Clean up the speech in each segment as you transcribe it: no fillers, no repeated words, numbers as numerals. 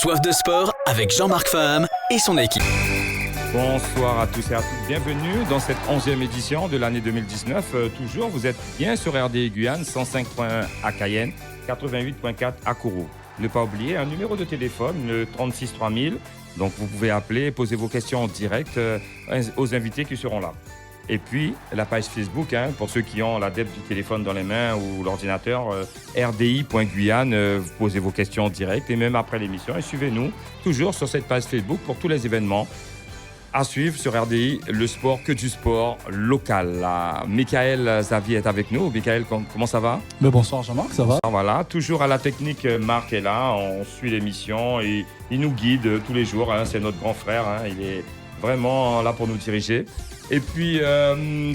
Soif de sport avec Jean-Marc Faham et son équipe. Bonsoir à tous et à toutes, bienvenue dans cette 11e édition de l'année 2019. Toujours, vous êtes bien sur RDI Guyane, 105.1 à Cayenne, 88.4 à Kourou. Ne pas oublier un numéro de téléphone, le 36 3000. Donc vous pouvez appeler et poser vos questions en direct aux invités qui seront là. Et puis la page Facebook, pour ceux qui ont l'adepte du téléphone dans les mains ou l'ordinateur, rdi.guyane, vous posez vos questions en direct et même après l'émission. Et suivez-nous toujours sur cette page Facebook pour tous les événements à suivre sur RDI, le sport, que du sport local. Michael Xavier est avec nous. Michael, comment ça va? Bonsoir Jean-Marc, ça va? Voilà, toujours à la technique, Marc est là, on suit l'émission et il nous guide tous les jours, c'est notre grand frère, il est vraiment là pour nous diriger. Et puis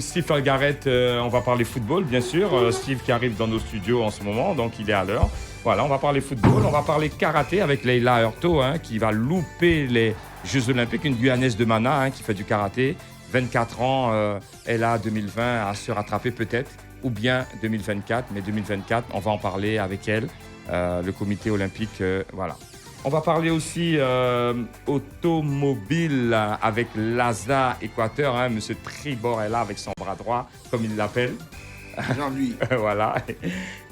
Steve Falgaret, on va parler football bien sûr, Steve qui arrive dans nos studios en ce moment, donc il est à l'heure. Voilà, on va parler football, on va parler karaté avec Leila Hurto qui va louper les Jeux Olympiques, une Guyanaise de Mana qui fait du karaté. 24 ans, elle a 2020 à se rattraper peut-être, ou bien 2024. Mais 2024, on va en parler avec elle, le comité olympique. Voilà. On va parler aussi automobile avec l'ASA Équateur. Monsieur Tribord est là avec son bras droit, comme il l'appelle. Jean-Louis. Voilà,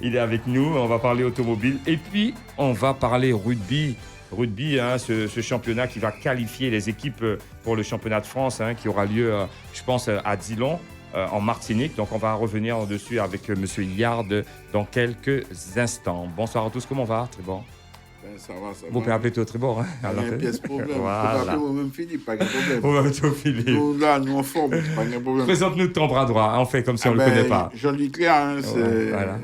il est avec nous, on va parler automobile. Et puis, on va parler rugby. Rugby, ce championnat qui va qualifier les équipes pour le championnat de France qui aura lieu, je pense, à Dillon, en Martinique. Donc, on va revenir dessus avec M. Yard dans quelques instants. Bonsoir à tous, comment va, Tribord? Ça va. Vous pouvez appeler tout Tribord. Pas de pièce problème. Voilà. Vous pouvez appeler moi-même Philippe, pas de problème. Vous m'avez tout Philippe. Nous, là, nous en forme, pas de problème. Présente-nous de ton bras droit, on fait comme si on ne le connaît pas. Jean-Louis Claire, c'est voilà.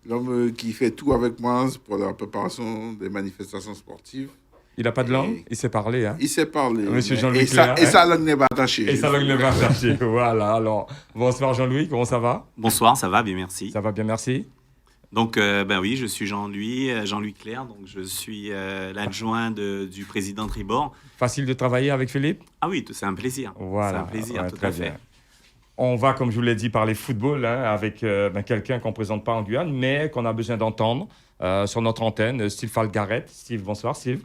L'homme qui fait tout avec moi pour la préparation des manifestations sportives. Il n'a pas de langue, il sait parler. Il sait parler. Monsieur Jean-Louis Claire. Et sa langue n'est pas attachée. Et sa langue n'est pas attachée. Voilà, alors. Bonsoir Jean-Louis, comment ça va? Bonsoir, ça va bien, merci. Ça va bien, merci. Donc, oui, je suis Jean-Louis Claire, donc je suis l'adjoint du président Tribord. Facile de travailler avec Philippe? Ah oui, c'est un plaisir. Voilà. C'est un plaisir, tout à fait. Bien. On va, comme je vous l'ai dit, parler football avec quelqu'un qu'on ne présente pas en Guyane, mais qu'on a besoin d'entendre sur notre antenne, Steve Falgaret. Steve, bonsoir Steve.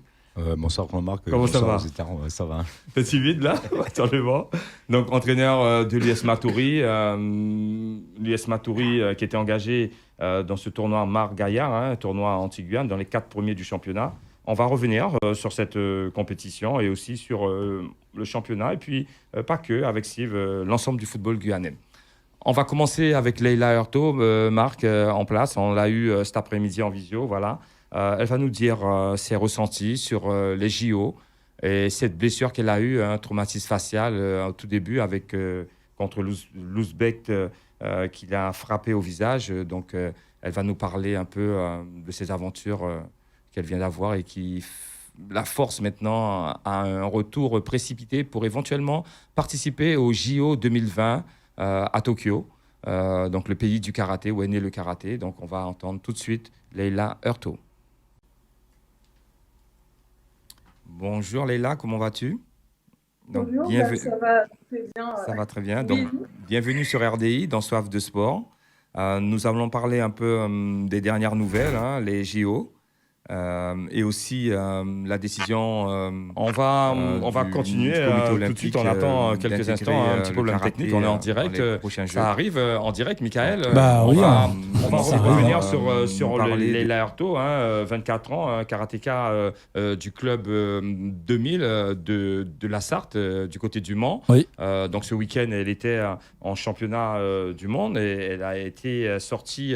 Bonsoir Jean-Marc. Comment ça va? Ça va. T'es timide là? Attendez-moi. Donc, entraîneur de l'US Matoury. L'US Matoury qui était engagé dans ce tournoi Mar-Gaillard, tournoi anti-Guyane, dans les 4 premiers du championnat. On va revenir sur cette compétition et aussi sur le championnat. Et puis, pas que, avec Steve, l'ensemble du football guyanais. On va commencer avec Leila Hurto, Marc, en place. On l'a eu cet après-midi en visio, voilà. Elle va nous dire ses ressentis sur les JO et cette blessure qu'elle a eue, un traumatisme facial au tout début contre l'Ouzbek qui l'a frappé au visage. Donc, elle va nous parler un peu de ses aventures qu'elle vient d'avoir et qui la force maintenant à un retour précipité pour éventuellement participer au JO 2020 à Tokyo, donc le pays du karaté, où est né le karaté. Donc, on va entendre tout de suite Leila Hurto. Bonjour Leila, comment vas-tu? Donc, bonjour, ça va très bien. Ça va très bien. Donc, bienvenue sur RDI dans Soif de sport. Nous allons parler un peu des dernières nouvelles, les JO. Et aussi la décision. On va continuer tout de suite. On attend quelques instants, un petit problème technique. On est en direct. Ça arrive en direct, Michael. On va revenir sur Leila Hurto, 24 ans, karatéka du club 2000 de la Sarthe, du côté du Mans. Oui. Donc ce week-end, elle était en championnat du monde et elle a été sortie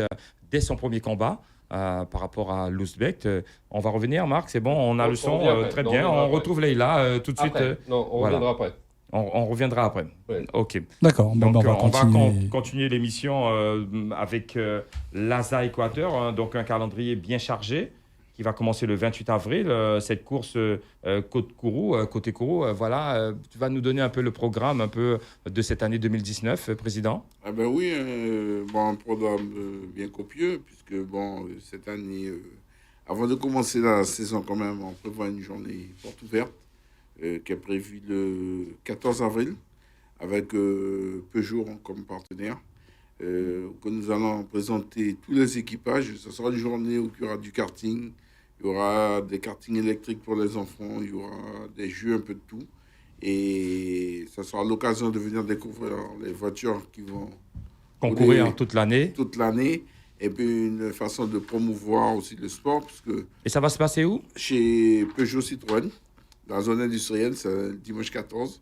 dès son premier combat. Par rapport à l'Ouzbek. On va revenir, Marc, c'est bon, on a le son, très bien. On retrouve Leila tout de suite. Non, on reviendra après. On reviendra après. Ouais. Ok. D'accord, donc on va continuer l'émission avec l'ASA Équateur, donc un calendrier bien chargé qui va commencer le 28 avril. Cette course côté Kourou, voilà. Tu vas nous donner un peu le programme un peu de cette année 2019, Président? Ah ben oui, un programme bien copieux, puisque cette année, avant de commencer la saison quand même, on prévoit une journée porte ouverte qui est prévue le 14 avril avec Peugeot comme partenaire. Que nous allons présenter tous les équipages. Ce sera une journée où il y aura du karting, Il y aura des kartings électriques pour les enfants, il y aura des jeux, un peu de tout. Et ça sera l'occasion de venir découvrir les voitures qui vont Concourir toute l'année. toute l'année. Et puis une façon de promouvoir aussi le sport, parce que Et ça va se passer où? chez Peugeot Citroën, dans la zone industrielle, c'est le dimanche 14.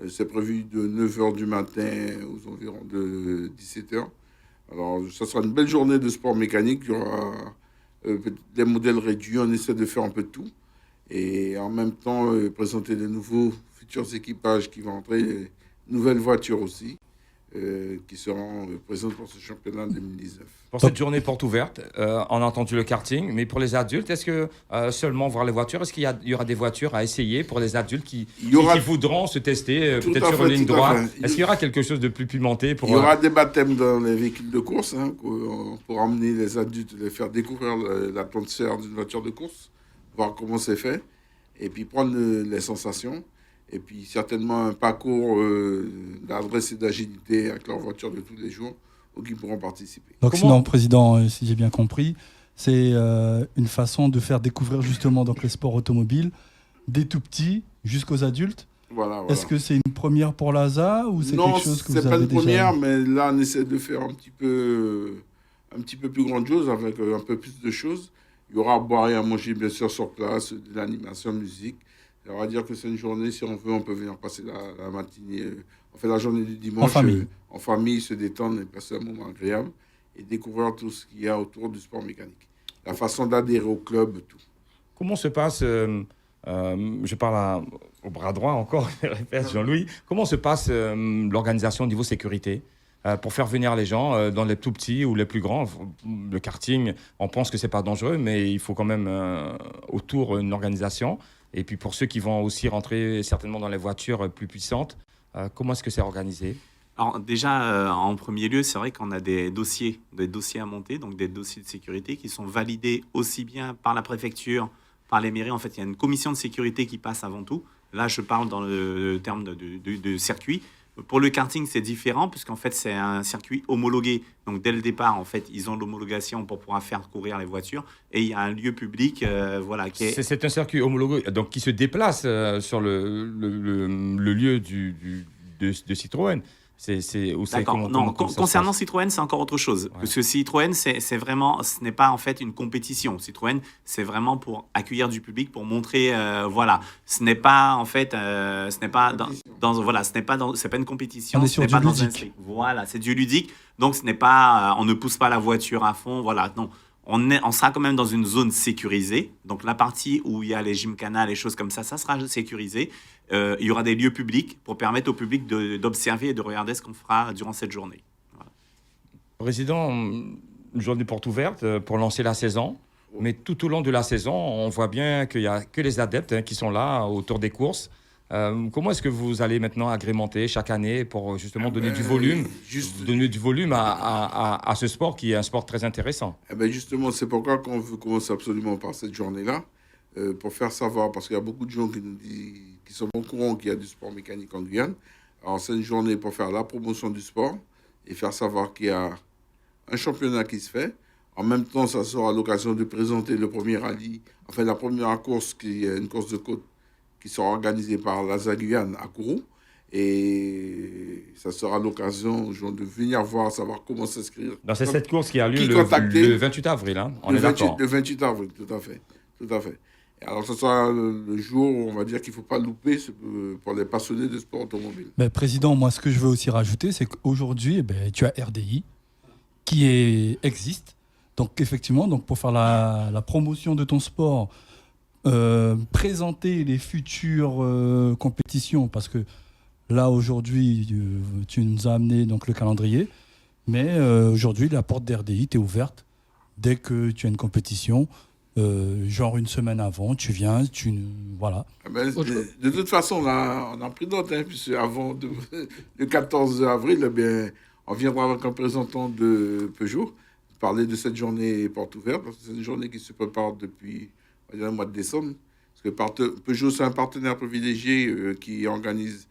C'est prévu de 9h du matin aux environs de 17h. Alors, ça sera une belle journée de sport mécanique. Il y aura des modèles réduits. On essaie de faire un peu de tout. Et en même temps, présenter de nouveaux futurs équipages qui vont entrer, de nouvelles voitures aussi, qui seront présentes pour ce championnat 2019. Pour cette journée porte ouverte, on a entendu le karting, mais pour les adultes, est-ce que seulement voir les voitures, est-ce qu'il y aura des voitures à essayer pour les adultes qui voudront se tester, peut-être sur une ligne droite? Est-ce qu'il y aura quelque chose de plus pimenté pour... Il y aura des baptêmes dans les véhicules de course, pour emmener les adultes, les faire découvrir l'atmosphère d'une voiture de course, voir comment c'est fait, et puis prendre les sensations. Et puis certainement un parcours d'adresse et d'agilité avec leur voiture de tous les jours, où ils pourront participer. Donc sinon, Président, si j'ai bien compris, c'est une façon de faire découvrir justement donc, les sports automobiles des tout petits jusqu'aux adultes. Voilà. Est-ce que c'est une première pour l'ASA ou c'est quelque chose que vous avez déjà... Non, c'est pas une première, mais là on essaie de faire un petit peu plus grande chose, avec un peu plus de choses. Il y aura à boire et à manger bien sûr sur place, de l'animation, musique. On va dire que c'est une journée, si on veut, on peut venir passer la matinée. On fait la journée du dimanche en famille, se détendre et passer un moment agréable et découvrir tout ce qu'il y a autour du sport mécanique. La façon d'adhérer au club, tout. Comment se passe, je parle au bras droit encore, répète Jean-Louis, comment se passe l'organisation au niveau sécurité pour faire venir les gens dans les tout petits ou les plus grands? Le karting, on pense que c'est pas dangereux, mais il faut quand même autour une organisation. Et puis pour ceux qui vont aussi rentrer certainement dans les voitures plus puissantes, comment est-ce que c'est organisé? Alors déjà, en premier lieu, c'est vrai qu'on a des dossiers à monter, donc des dossiers de sécurité qui sont validés aussi bien par la préfecture, par les mairies. En fait, il y a une commission de sécurité qui passe avant tout. Là, je parle dans le terme de circuit. Pour le karting, c'est différent puisqu'en fait, c'est un circuit homologué. Donc, dès le départ, en fait, ils ont l'homologation pour pouvoir faire courir les voitures. Et il y a un lieu public, qui est... C'est un circuit homologué, donc qui se déplace sur le lieu de Citroën. D'accord. Non, concernant Citroën, c'est encore autre chose. Ouais. Parce que Citroën, c'est vraiment, ce n'est pas en fait une compétition. Citroën, c'est vraiment pour accueillir du public, pour montrer, Ce n'est pas en fait, ce n'est pas c'est pas une compétition. On est sur du ludique. Voilà, c'est du ludique. Donc ce n'est pas, on ne pousse pas la voiture à fond. Voilà, non. On sera quand même dans une zone sécurisée. Donc, la partie où il y a les gymkhana, les choses comme ça sera sécurisé. Il y aura des lieux publics pour permettre au public d'observer et de regarder ce qu'on fera durant cette journée. Voilà. Président, une journée porte ouverte pour lancer la saison. Mais tout au long de la saison, on voit bien qu'il n'y a que les adeptes qui sont là autour des courses. Comment est-ce que vous allez maintenant agrémenter chaque année pour justement donner du volume, à ce sport qui est un sport très intéressant? Justement, c'est pourquoi qu'on veut commencer absolument par cette journée-là, pour faire savoir, parce qu'il y a beaucoup de gens qui nous disent, qui sont au courant qu'il y a du sport mécanique en Guyane. Alors c'est une journée pour faire la promotion du sport et faire savoir qu'il y a un championnat qui se fait. En même temps, ça sera l'occasion de présenter le premier rallye, enfin la première course qui est une course de côte, qui sera organisée par l'ASA Guyane à Kourou. Et ça sera l'occasion aux gens de venir voir, savoir comment s'inscrire. C'est cette course qui a lieu le 28 avril, hein, on est d'accord. Le 28 avril, tout à fait. Et alors, ce sera le jour où on va dire qu'il ne faut pas louper pour les passionnés de sport automobile. Président, moi, ce que je veux aussi rajouter, c'est qu'aujourd'hui, tu as RDI qui existe. Donc, effectivement, pour faire la promotion de ton sport, présenter les futures compétitions, parce que là, aujourd'hui, tu nous as amené donc, le calendrier, mais aujourd'hui, la porte d'RDI est ouverte. Dès que tu as une compétition, genre une semaine avant, tu viens, voilà. De toute façon, on a pris note, puisque avant le 14 avril, on viendra avec un représentant de Peugeot parler de cette journée porte ouverte, parce que c'est une journée qui se prépare depuis le mois de décembre. Parce que Peugeot, c'est un partenaire privilégié qui organise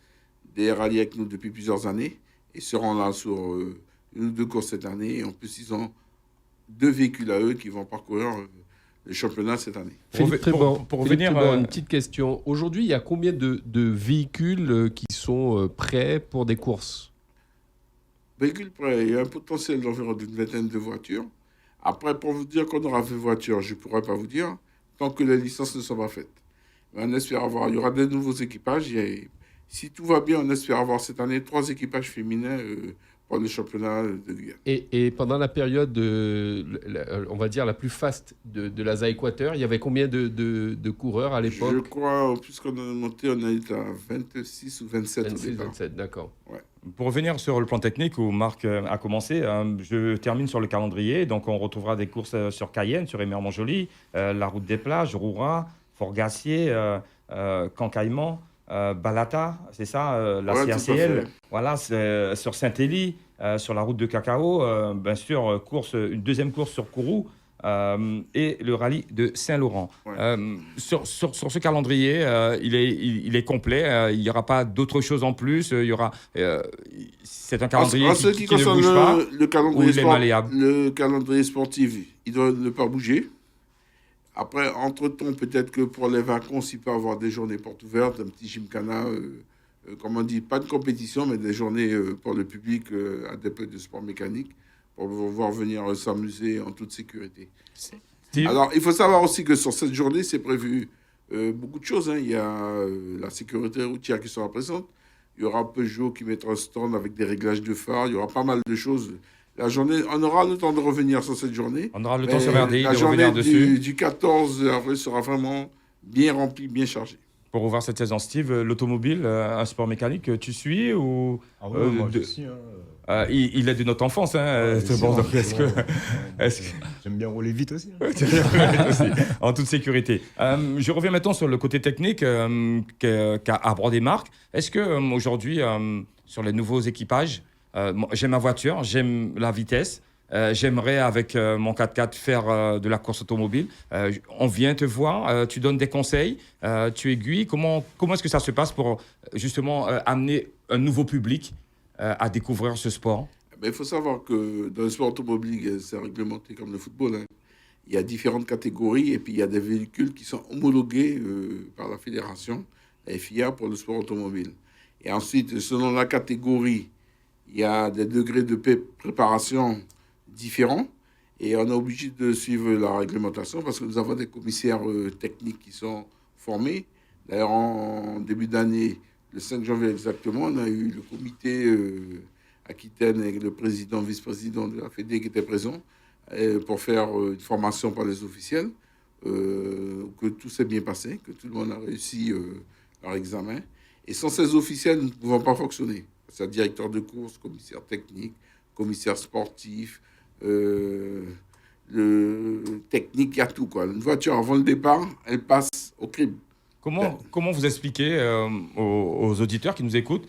des rallyes avec nous depuis plusieurs années et seront là sur une ou deux courses cette année. Et en plus, ils ont 2 véhicules à eux qui vont parcourir le championnat cette année. Philippe Tréban, pour revenir, une petite question. Aujourd'hui, il y a combien de véhicules qui sont prêts pour des courses? Véhicules prêts, il y a un potentiel d'environ d'une vingtaine de voitures. Après, pour vous dire qu'on aura 20 voitures, je ne pourrais pas vous dire, tant que les licences ne sont pas faites. Mais on espère avoir, il y aura des nouveaux équipages. Si tout va bien, on espère avoir cette année 3 équipages féminins pour le championnat de Guyane. Et pendant la période, on va dire, la plus faste de l'ASA Équateur, il y avait combien de coureurs à l'époque? Je crois, puisqu'on a monté, on a été à 26 ou 27 au départ. 27, d'accord. Ouais. Pour revenir sur le plan technique où Marc a commencé, je termine sur le calendrier. Donc, on retrouvera des courses sur Cayenne, sur Émer-Montjoly, la route des plages, Roura, Fort-Gassier, Cancayman, Balata, c'est ça, la CACL. Voilà, sur Saint-Élie, sur la route de Cacao, bien sûr, une deuxième course sur Kourou. Et le rallye de Saint-Laurent. Ouais. Sur ce calendrier, il est complet. Il n'y aura pas d'autres choses en plus. C'est un calendrier qui ne bouge pas. Le calendrier sportif, il doit ne pas bouger. Après, entre-temps, peut-être que pour les vacances, il peut y avoir des journées portes ouvertes, un petit gymkhana, comme on dit, pas de compétition, mais des journées pour le public adepte de sport mécanique, pour pouvoir venir s'amuser en toute sécurité. Alors, il faut savoir aussi que sur cette journée, c'est prévu beaucoup de choses. Il y a la sécurité routière qui sera présente. Il y aura Peugeot qui mettra un stand avec des réglages de phare. Il y aura pas mal de choses. La journée, on aura le temps de revenir sur cette journée. On aura le temps sur RDI de revenir dessus. La journée du 14 avril sera vraiment bien remplie, bien chargée. Pour revoir cette saison, Steve, l'automobile, un sport mécanique, tu suis ou moi je suis. Il est de notre enfance, J'aime bien rouler vite aussi. En toute sécurité. Je reviens maintenant sur le côté technique qu'a abordé Marc. Est-ce que aujourd'hui, sur les nouveaux équipages, j'aime ma voiture, j'aime la vitesse. J'aimerais avec mon 4x4 faire de la course automobile. On vient te voir, tu donnes des conseils, tu aiguilles. Comment est-ce que ça se passe pour justement amener un nouveau public à découvrir ce sport? Il faut savoir que dans le sport automobile, c'est réglementé comme le football. Il y a différentes catégories et puis il y a des véhicules qui sont homologués par la fédération, la FIA, pour le sport automobile. Et ensuite, selon la catégorie, il y a des degrés de préparation différents et on est obligé de suivre la réglementation parce que nous avons des commissaires techniques qui sont formés. D'ailleurs, en début d'année, le 5 janvier exactement, on a eu le comité Aquitaine avec le président, vice-président de la Fédé qui était présent pour faire une formation par les officiels, que tout s'est bien passé, que tout le monde a réussi leur examen. Et sans ces officiels, nous ne pouvons pas fonctionner. C'est-à-dire directeur de course, commissaire technique, commissaire sportif, le technique, il y a tout, quoi. Une voiture, avant le départ, elle passe au crible. Comment vous expliquez aux auditeurs qui nous écoutent,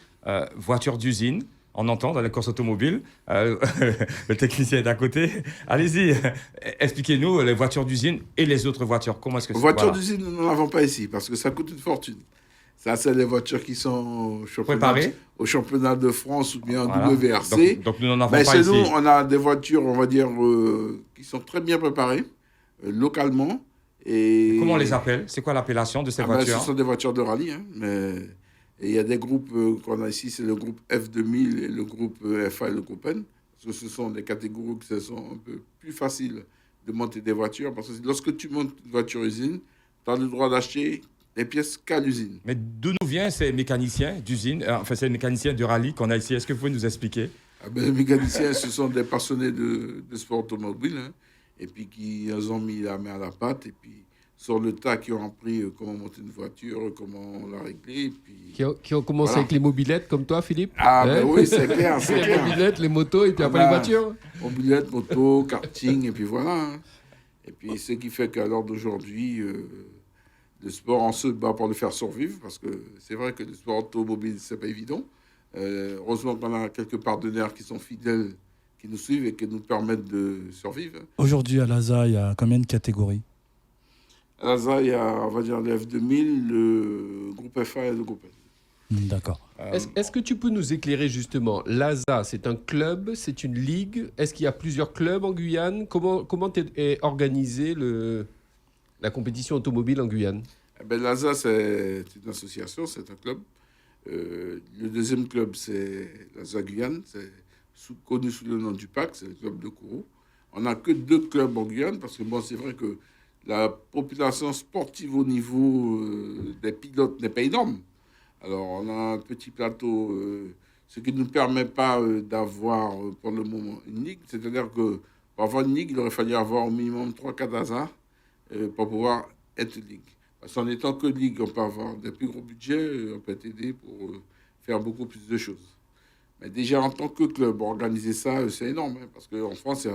voiture d'usine, on entend dans la course automobile, le technicien est d'à côté. Allez-y, expliquez-nous les voitures d'usine et les autres voitures. Comment est-ce que c'est? Voitures d'usine, nous n'en avons pas ici parce que ça coûte une fortune. Ça, c'est les voitures qui sont au championnat de France ou bien en WRC. Donc nous n'en avons pas ici. Chez nous, on a des voitures, on va dire, qui sont très bien préparées localement. Et comment on les appelle? C'est quoi l'appellation de ces voitures? Ce sont des voitures de rallye. Mais il y a des groupes qu'on a ici, c'est le groupe F2000 et le groupe FA et le groupe N. Parce que ce sont des catégories qui sont un peu plus faciles de monter des voitures. Parce que lorsque tu montes une voiture usine, tu as le droit d'acheter les pièces qu'à l'usine. Mais d'où nous viennent ces mécaniciens d'usine, ces mécaniciens de rallye qu'on a ici? Est-ce que vous pouvez nous expliquer? Les mécaniciens, ce sont des passionnés de sport automobile, et puis qui ont mis la main à la pâte, et puis sur le tas, qui ont appris comment monter une voiture, comment la régler. Et puis, qui ont commencé avec les mobilettes, comme toi, Philippe? Oui, c'est clair. Les mobilettes, les motos, et puis après les voitures. Mobilettes, motos, karting, et puis voilà. Et puis ce qui fait qu'à l'heure d'aujourd'hui, le sport, on se bat pour le faire survivre, parce que c'est vrai que le sport automobile, c'est pas évident. Heureusement qu'on a quelques partenaires qui sont fidèles, qui nous suivent et qui nous permettent de survivre. Aujourd'hui, à l'ASA, il y a combien de catégories? À l'ASA, il y a, on va dire, le F2000, le groupe FA et le groupe N. D'accord. Est-ce que tu peux nous éclairer justement? L'ASA, c'est un club, c'est une ligue? Est-ce qu'il y a plusieurs clubs en Guyane? Comment est organisé le... la compétition automobile en Guyane? L'ASA, c'est une association, c'est un club. Le deuxième club, c'est l'ASA Guyane, c'est connu sous le nom du PAC, c'est le club de Kourou. On n'a que 2 clubs en Guyane, parce que c'est vrai que la population sportive au niveau des pilotes n'est pas énorme. Alors, on a un petit plateau, ce qui ne nous permet pas d'avoir pour le moment une ligue. C'est-à-dire que pour avoir une ligue, il aurait fallu avoir au minimum 3-4 ASA pour pouvoir être ligue. Parce qu'en étant que ligue, on peut avoir des plus gros budgets, on peut être aidé pour faire beaucoup plus de choses. Mais déjà, en tant que club, organiser ça, c'est énorme. Parce qu'en France,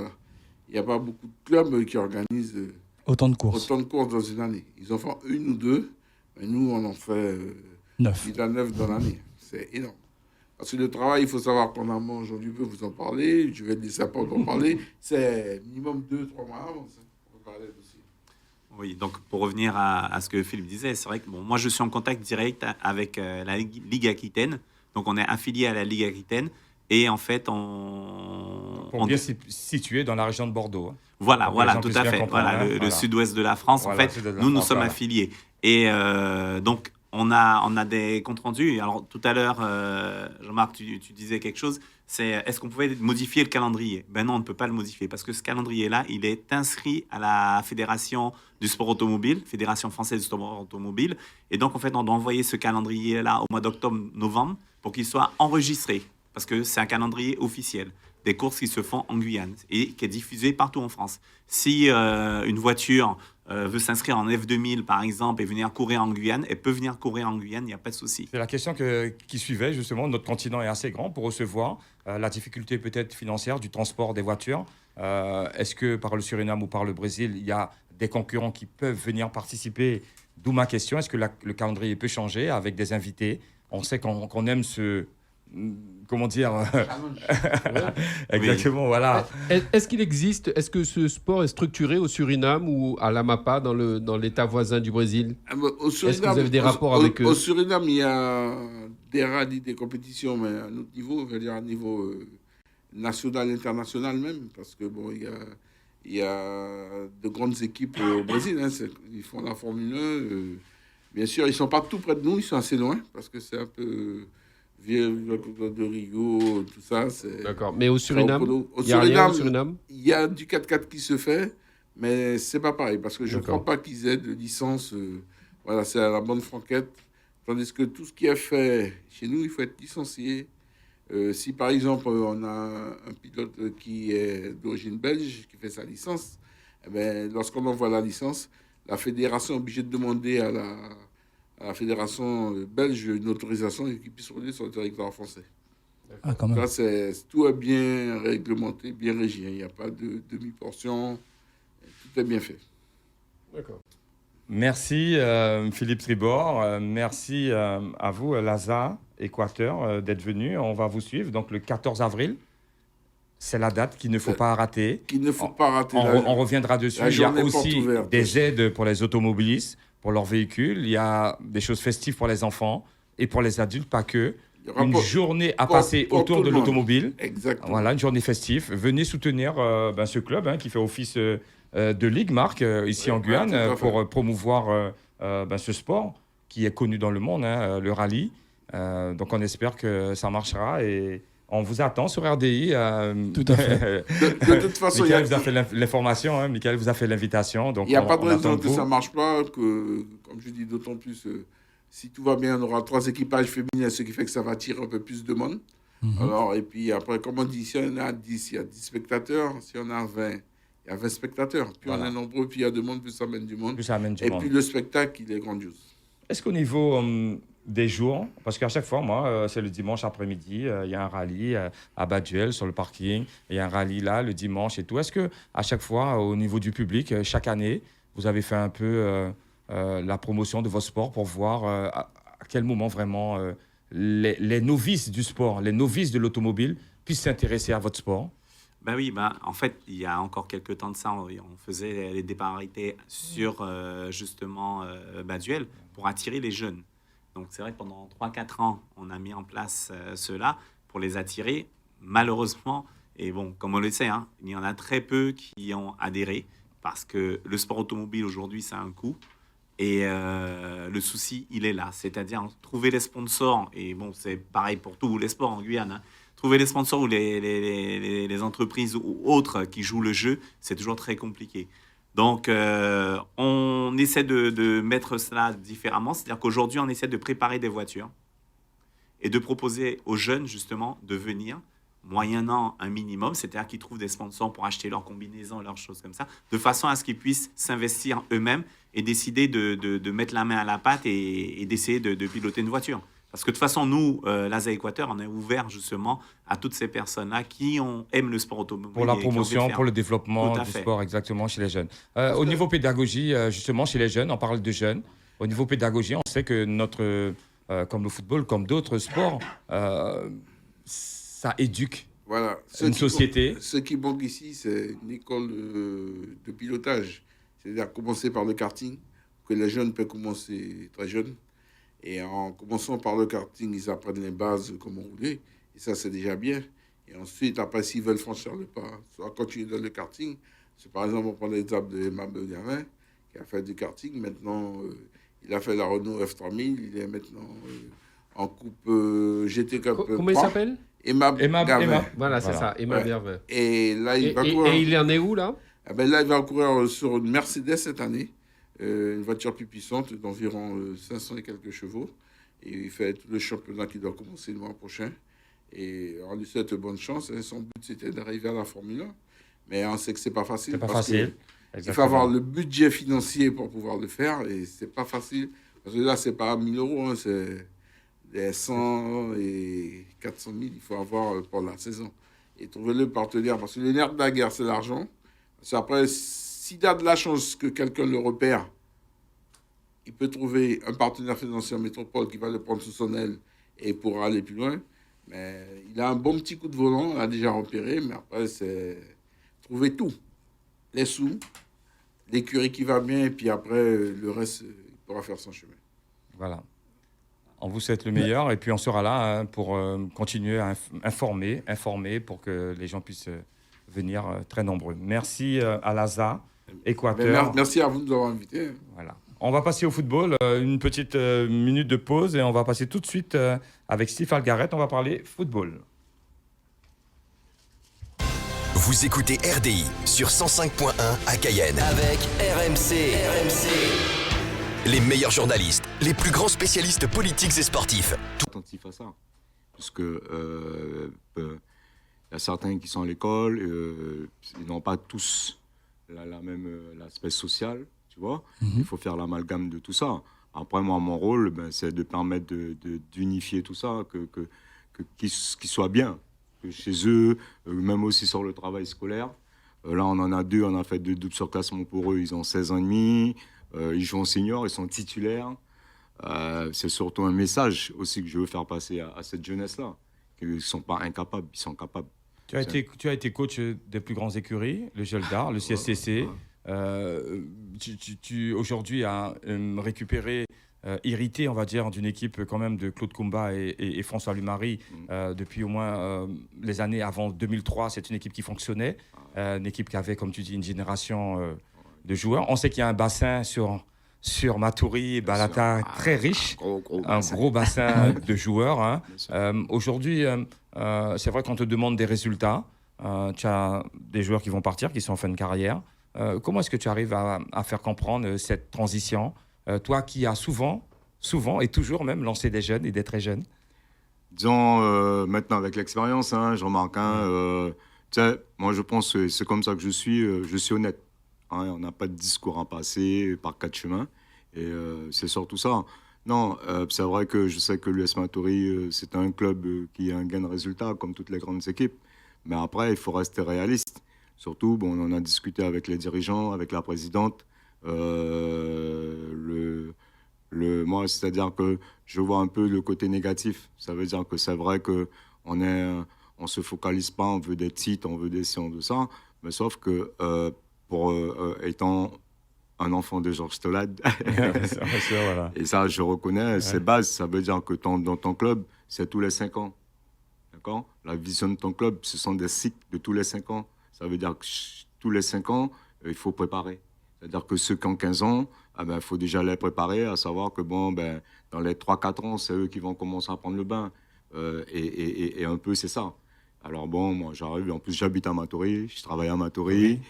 il n'y a pas beaucoup de clubs qui organisent Autant de courses. Dans une année. Ils en font 1 ou 2, mais nous, on en fait 9. 9 dans l'année. C'est énorme. Parce que le travail, il faut savoir qu'en amont, aujourd'hui, je peux vous en parler. Je vais laisser pas en parler. C'est minimum 2-3 mois avant. On peut parler aussi. Oui, donc pour revenir à ce que Philippe disait, c'est vrai que moi je suis en contact direct avec la Ligue Aquitaine. Donc on est affilié à la Ligue Aquitaine et en fait on bien situé dans la région de Bordeaux. Voilà, tout à fait. Le sud-ouest de la France. En fait, nous sommes affiliés. Et donc on a des comptes rendus. Alors tout à l'heure, Jean-Marc, tu disais quelque chose. Est-ce qu'on pouvait modifier le calendrier? Ben non, on ne peut pas le modifier parce que ce calendrier-là, il est inscrit à la Fédération du sport automobile, Fédération française du sport automobile. Et donc, en fait, on doit envoyer ce calendrier-là au mois d'octobre-novembre pour qu'il soit enregistré parce que c'est un calendrier officiel des courses qui se font en Guyane et qui est diffusé partout en France. Si une voiture veut s'inscrire en F2000, par exemple, et venir courir en Guyane, elle peut venir courir en Guyane, il n'y a pas de souci. C'est la question qui suivait, justement. Notre continent est assez grand pour recevoir. La difficulté peut-être financière du transport des voitures. Est-ce que par le Suriname ou par le Brésil, il y a des concurrents qui peuvent venir participer? D'où ma question, est-ce que le calendrier peut changer avec des invités? On sait qu'on aime ce... Comment dire Exactement, oui. Voilà. Est-ce qu'il existe, est-ce que ce sport est structuré au Suriname ou à l'Amapá, dans l'État voisin du Brésil? Est-ce que vous avez des rapports avec eux? Au Suriname, il y a des rallyes, des compétitions, mais à notre niveau, on va dire à niveau national, international même, parce que il y a de grandes équipes au Brésil. Ils font la Formule 1. Bien sûr, ils ne sont pas tout près de nous, ils sont assez loin, parce que c'est un peu... de Rio, tout ça. D'accord, mais au Suriname, il y a rien au Suriname? Il y a du 4x4 qui se fait, mais c'est pas pareil, parce que je ne crois pas qu'ils aient de licence. Voilà, c'est à la bonne franquette. Tandis que tout ce qui est fait chez nous, il faut être licencié. Si par exemple, on a un pilote qui est d'origine belge, qui fait sa licence, eh bien, lorsqu'on envoie la licence, la fédération est obligée de demander à la fédération belge une autorisation et qu'il puisse rouler sur le territoire français. Ah, quand même. Là, tout est bien réglementé, bien régi. Il n'y a pas de demi-portion. Tout est bien fait. D'accord. Merci Philippe Tribord. Merci à vous, Laza Équateur, d'être venu. On va vous suivre. Donc le 14 avril, c'est la date qu'il ne faut pas rater. Qu'il ne faut pas rater. On reviendra dessus. Il y a aussi des aides pour les automobilistes, pour leurs véhicules. Il y a des choses festives pour les enfants et pour les adultes, pas que. Une journée à passer autour de l'automobile. Exactement. Voilà, une journée festive. Venez soutenir ce club qui fait office de ligue, Marc, ici en Guyane, pour promouvoir ce sport qui est connu dans le monde, le rallye. Donc on espère que ça marchera et on vous attend sur RDI. Tout à fait. De toute façon, Michael vous a fait l'information, Michael vous a fait l'invitation. Il n'y a pas de raison que ça ne marche pas, comme je dis, d'autant plus... si tout va bien, on aura 3 équipages féminins, ce qui fait que ça va attirer un peu plus de monde. Alors, et puis après, comme on dit, si on a 10, il y a 10 spectateurs. Si on a 20, il y a 20 spectateurs. Puis on est nombreux, puis il y a de monde, plus ça amène du monde. Puis le spectacle, il est grandiose. Est-ce qu'au niveau des jours, parce qu'à chaque fois, moi, c'est le dimanche après-midi, il y a un rallye à Baduel sur le parking, il y a un rallye là le dimanche et tout. Est-ce qu'à chaque fois, au niveau du public, chaque année, vous avez fait un peu... la promotion de votre sport pour voir à quel moment vraiment les novices du sport, les novices de l'automobile puissent s'intéresser à votre sport? Ben oui, en fait, il y a encore quelques temps de ça, on faisait les déparités sur justement Baduel pour attirer les jeunes. Donc c'est vrai que pendant 3-4 ans, on a mis en place cela pour les attirer. Malheureusement, et bon, comme on le sait, il y en a très peu qui ont adhéré parce que le sport automobile aujourd'hui, ça a un coût. Et le souci, il est là. C'est-à-dire trouver les sponsors, et bon, c'est pareil pour tous les sports en Guyane, hein. Trouver les sponsors ou les entreprises ou autres qui jouent le jeu, c'est toujours très compliqué. Donc, on essaie de mettre cela différemment. C'est-à-dire qu'aujourd'hui, on essaie de préparer des voitures et de proposer aux jeunes, justement, de venir, moyennant un minimum, c'est-à-dire qu'ils trouvent des sponsors pour acheter leurs combinaisons, leurs choses comme ça, de façon à ce qu'ils puissent s'investir eux-mêmes et décider de mettre la main à la pâte et d'essayer de piloter une voiture. Parce que de toute façon, nous, l'ASA Équateur, on est ouvert justement à toutes ces personnes-là qui aiment le sport automobile. Pour la promotion, pour le développement du sport, exactement, chez les jeunes. Au niveau pédagogie, justement, chez les jeunes, on parle de jeunes. Au niveau pédagogie, on sait que comme le football, comme d'autres sports, ça éduque une société. Ce qui manque ici, c'est une école de pilotage. C'est-à-dire commencer par le karting, que les jeunes peuvent commencer très jeunes. Et en commençant par le karting, ils apprennent les bases, comment rouler. Et ça, c'est déjà bien. Et ensuite, après, s'ils veulent franchir le pas, soit continuer dans le karting. C'est par exemple, on prend l'exemple de Emma Gavin, qui a fait du karting. Maintenant, il a fait la Renault F3000. Il est maintenant en coupe GT Cup. Comment il s'appelle? Emma Gavin. Voilà, c'est ça, Emma Gavin. Et là, il va courir. Et il en est où, là? Là, il va courir sur une Mercedes cette année. Une voiture plus puissante d'environ 500 et quelques chevaux. Et il fait tout le championnat qui doit commencer le mois prochain. Et on lui souhaite bonne chance. Et son but, c'était d'arriver à la Formule 1. Mais on sait que c'est pas facile. C'est pas facile. Il faut avoir le budget financier pour pouvoir le faire. Et c'est pas facile. Parce que là, c'est pas 1 000 €. Hein, c'est des 100 et 400 000. Il faut avoir pour la saison. Et trouver le partenaire. Parce que le nerf de la guerre, c'est l'argent. Parce qu'après, s'il a de la chance que quelqu'un le repère, il peut trouver un partenaire financier en métropole qui va le prendre sous son aile et pourra aller plus loin. Mais il a un bon petit coup de volant, on l'a déjà repéré, mais après, c'est trouver tout. Les sous, l'écurie qui va bien, et puis après, le reste, il pourra faire son chemin. Voilà. On vous souhaite le meilleur, et puis on sera là pour continuer à informer pour que les gens puissent venir très nombreux. Merci à l'ASA Équateur. Merci à vous de nous avoir invités. Voilà. On va passer au football, une petite minute de pause et on va passer tout de suite avec Steve Algaret. On va parler football. Vous écoutez RDI sur 105.1 à Cayenne avec RMC. Les meilleurs journalistes, les plus grands spécialistes politiques et sportifs. Attentif à ça, parce que y a certains qui sont à l'école, ils n'ont pas tous la même l'aspect social, tu vois. Il faut faire l'amalgame de tout ça. Après, moi, mon rôle, c'est de permettre d'unifier tout ça, qu'ils soient bien. Que chez eux, même aussi sur le travail scolaire. Là, on en a 2, on a fait 2 doubles surclassements pour eux. Ils ont 16 ans et demi, ils jouent en senior, ils sont titulaires. C'est surtout un message aussi que je veux faire passer à cette jeunesse-là. Qu'ils ne sont pas incapables, ils sont capables. Tu as été coach des plus grandes écuries, le Geldar, le CSCC. Tu aujourd'hui as récupéré, hérité, on va dire, d'une équipe quand même de Claude Koumba et François Lumary depuis au moins les années avant 2003. C'est une équipe qui fonctionnait, une équipe qui avait, comme tu dis, une génération de joueurs. On sait qu'il y a un bassin sur Matoury et Balata très riche, un gros bassin de joueurs. Hein. Aujourd'hui, c'est vrai qu'on te demande des résultats. Tu as des joueurs qui vont partir, qui sont en fin de carrière. Comment est-ce que tu arrives à faire comprendre cette transition, toi qui as souvent et toujours même lancé des jeunes et des très jeunes? Disons, maintenant avec l'expérience, hein, je remarque, moi je pense que c'est comme ça que je suis honnête. Hein, on n'a pas de discours à passer par 4 chemins, et c'est surtout ça. Non, c'est vrai que je sais que l'US Matoury, c'est un club qui a un gain de résultats, comme toutes les grandes équipes. Mais après, il faut rester réaliste. Surtout, on en a discuté avec les dirigeants, avec la présidente. Moi, c'est-à-dire que je vois un peu le côté négatif. Ça veut dire que c'est vrai qu'on ne se focalise pas, on veut des titres, on veut des ci, on veut ça. Mais sauf que, étant un enfant de Georges Stolade, voilà. Et ça, je reconnais, c'est base. Ça veut dire que dans ton club, c'est tous les 5 ans. D'accord ? La vision de ton club, ce sont des cycles de tous les 5 ans. Ça veut dire que tous les 5 ans, il faut préparer. C'est-à-dire que ceux qui ont 15 ans, il faut déjà les préparer, à savoir que dans les 3-4 ans, c'est eux qui vont commencer à prendre le bain. Et un peu, c'est ça. Alors moi j'arrive, en plus j'habite à Matoury, je travaille à Matoury.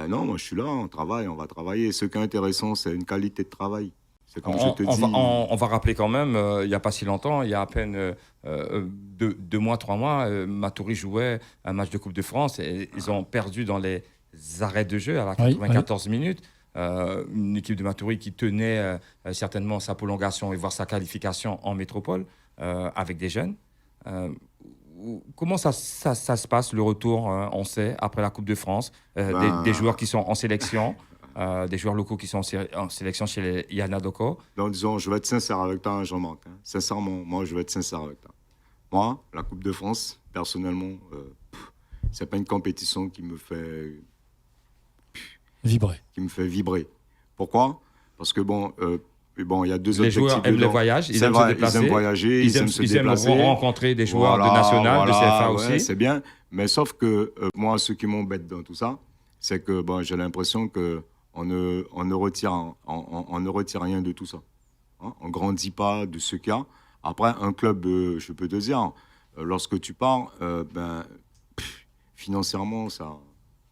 Non, moi je suis là, on va travailler. Ce qui est intéressant, c'est une qualité de travail. C'est comme je te dis. On va rappeler quand même, il n'y a pas si longtemps, il y a à peine 2 mois, 3 mois, Matoury jouait un match de Coupe de France et ils ont perdu dans les arrêts de jeu à la 94 minutes. Une équipe de Matoury qui tenait certainement sa prolongation et voire sa qualification en métropole avec des jeunes. Comment ça se passe, le retour, on sait, après la Coupe de France, des joueurs qui sont en sélection, des joueurs locaux qui sont en sélection chez les Yana Doko? Donc, disons, je vais être sincère avec toi, Jean-Marc. Sincèrement, moi, je vais être sincère avec toi. Moi, la Coupe de France, personnellement, c'est pas une compétition qui me fait vibrer. Pourquoi? Parce que il y a deux objectifs. Les joueurs aiment les voyages, ils aiment se déplacer. Ils aiment voyager, ils aiment se déplacer. Ils aiment rencontrer des joueurs de national, de CFA aussi. C'est bien, mais sauf que moi, ce qui m'embête dans tout ça, c'est que j'ai l'impression qu'on ne retire rien de tout ça. Hein? On ne grandit pas de ce qu'il y a. Après, un club, je peux te dire, lorsque tu pars, financièrement, ça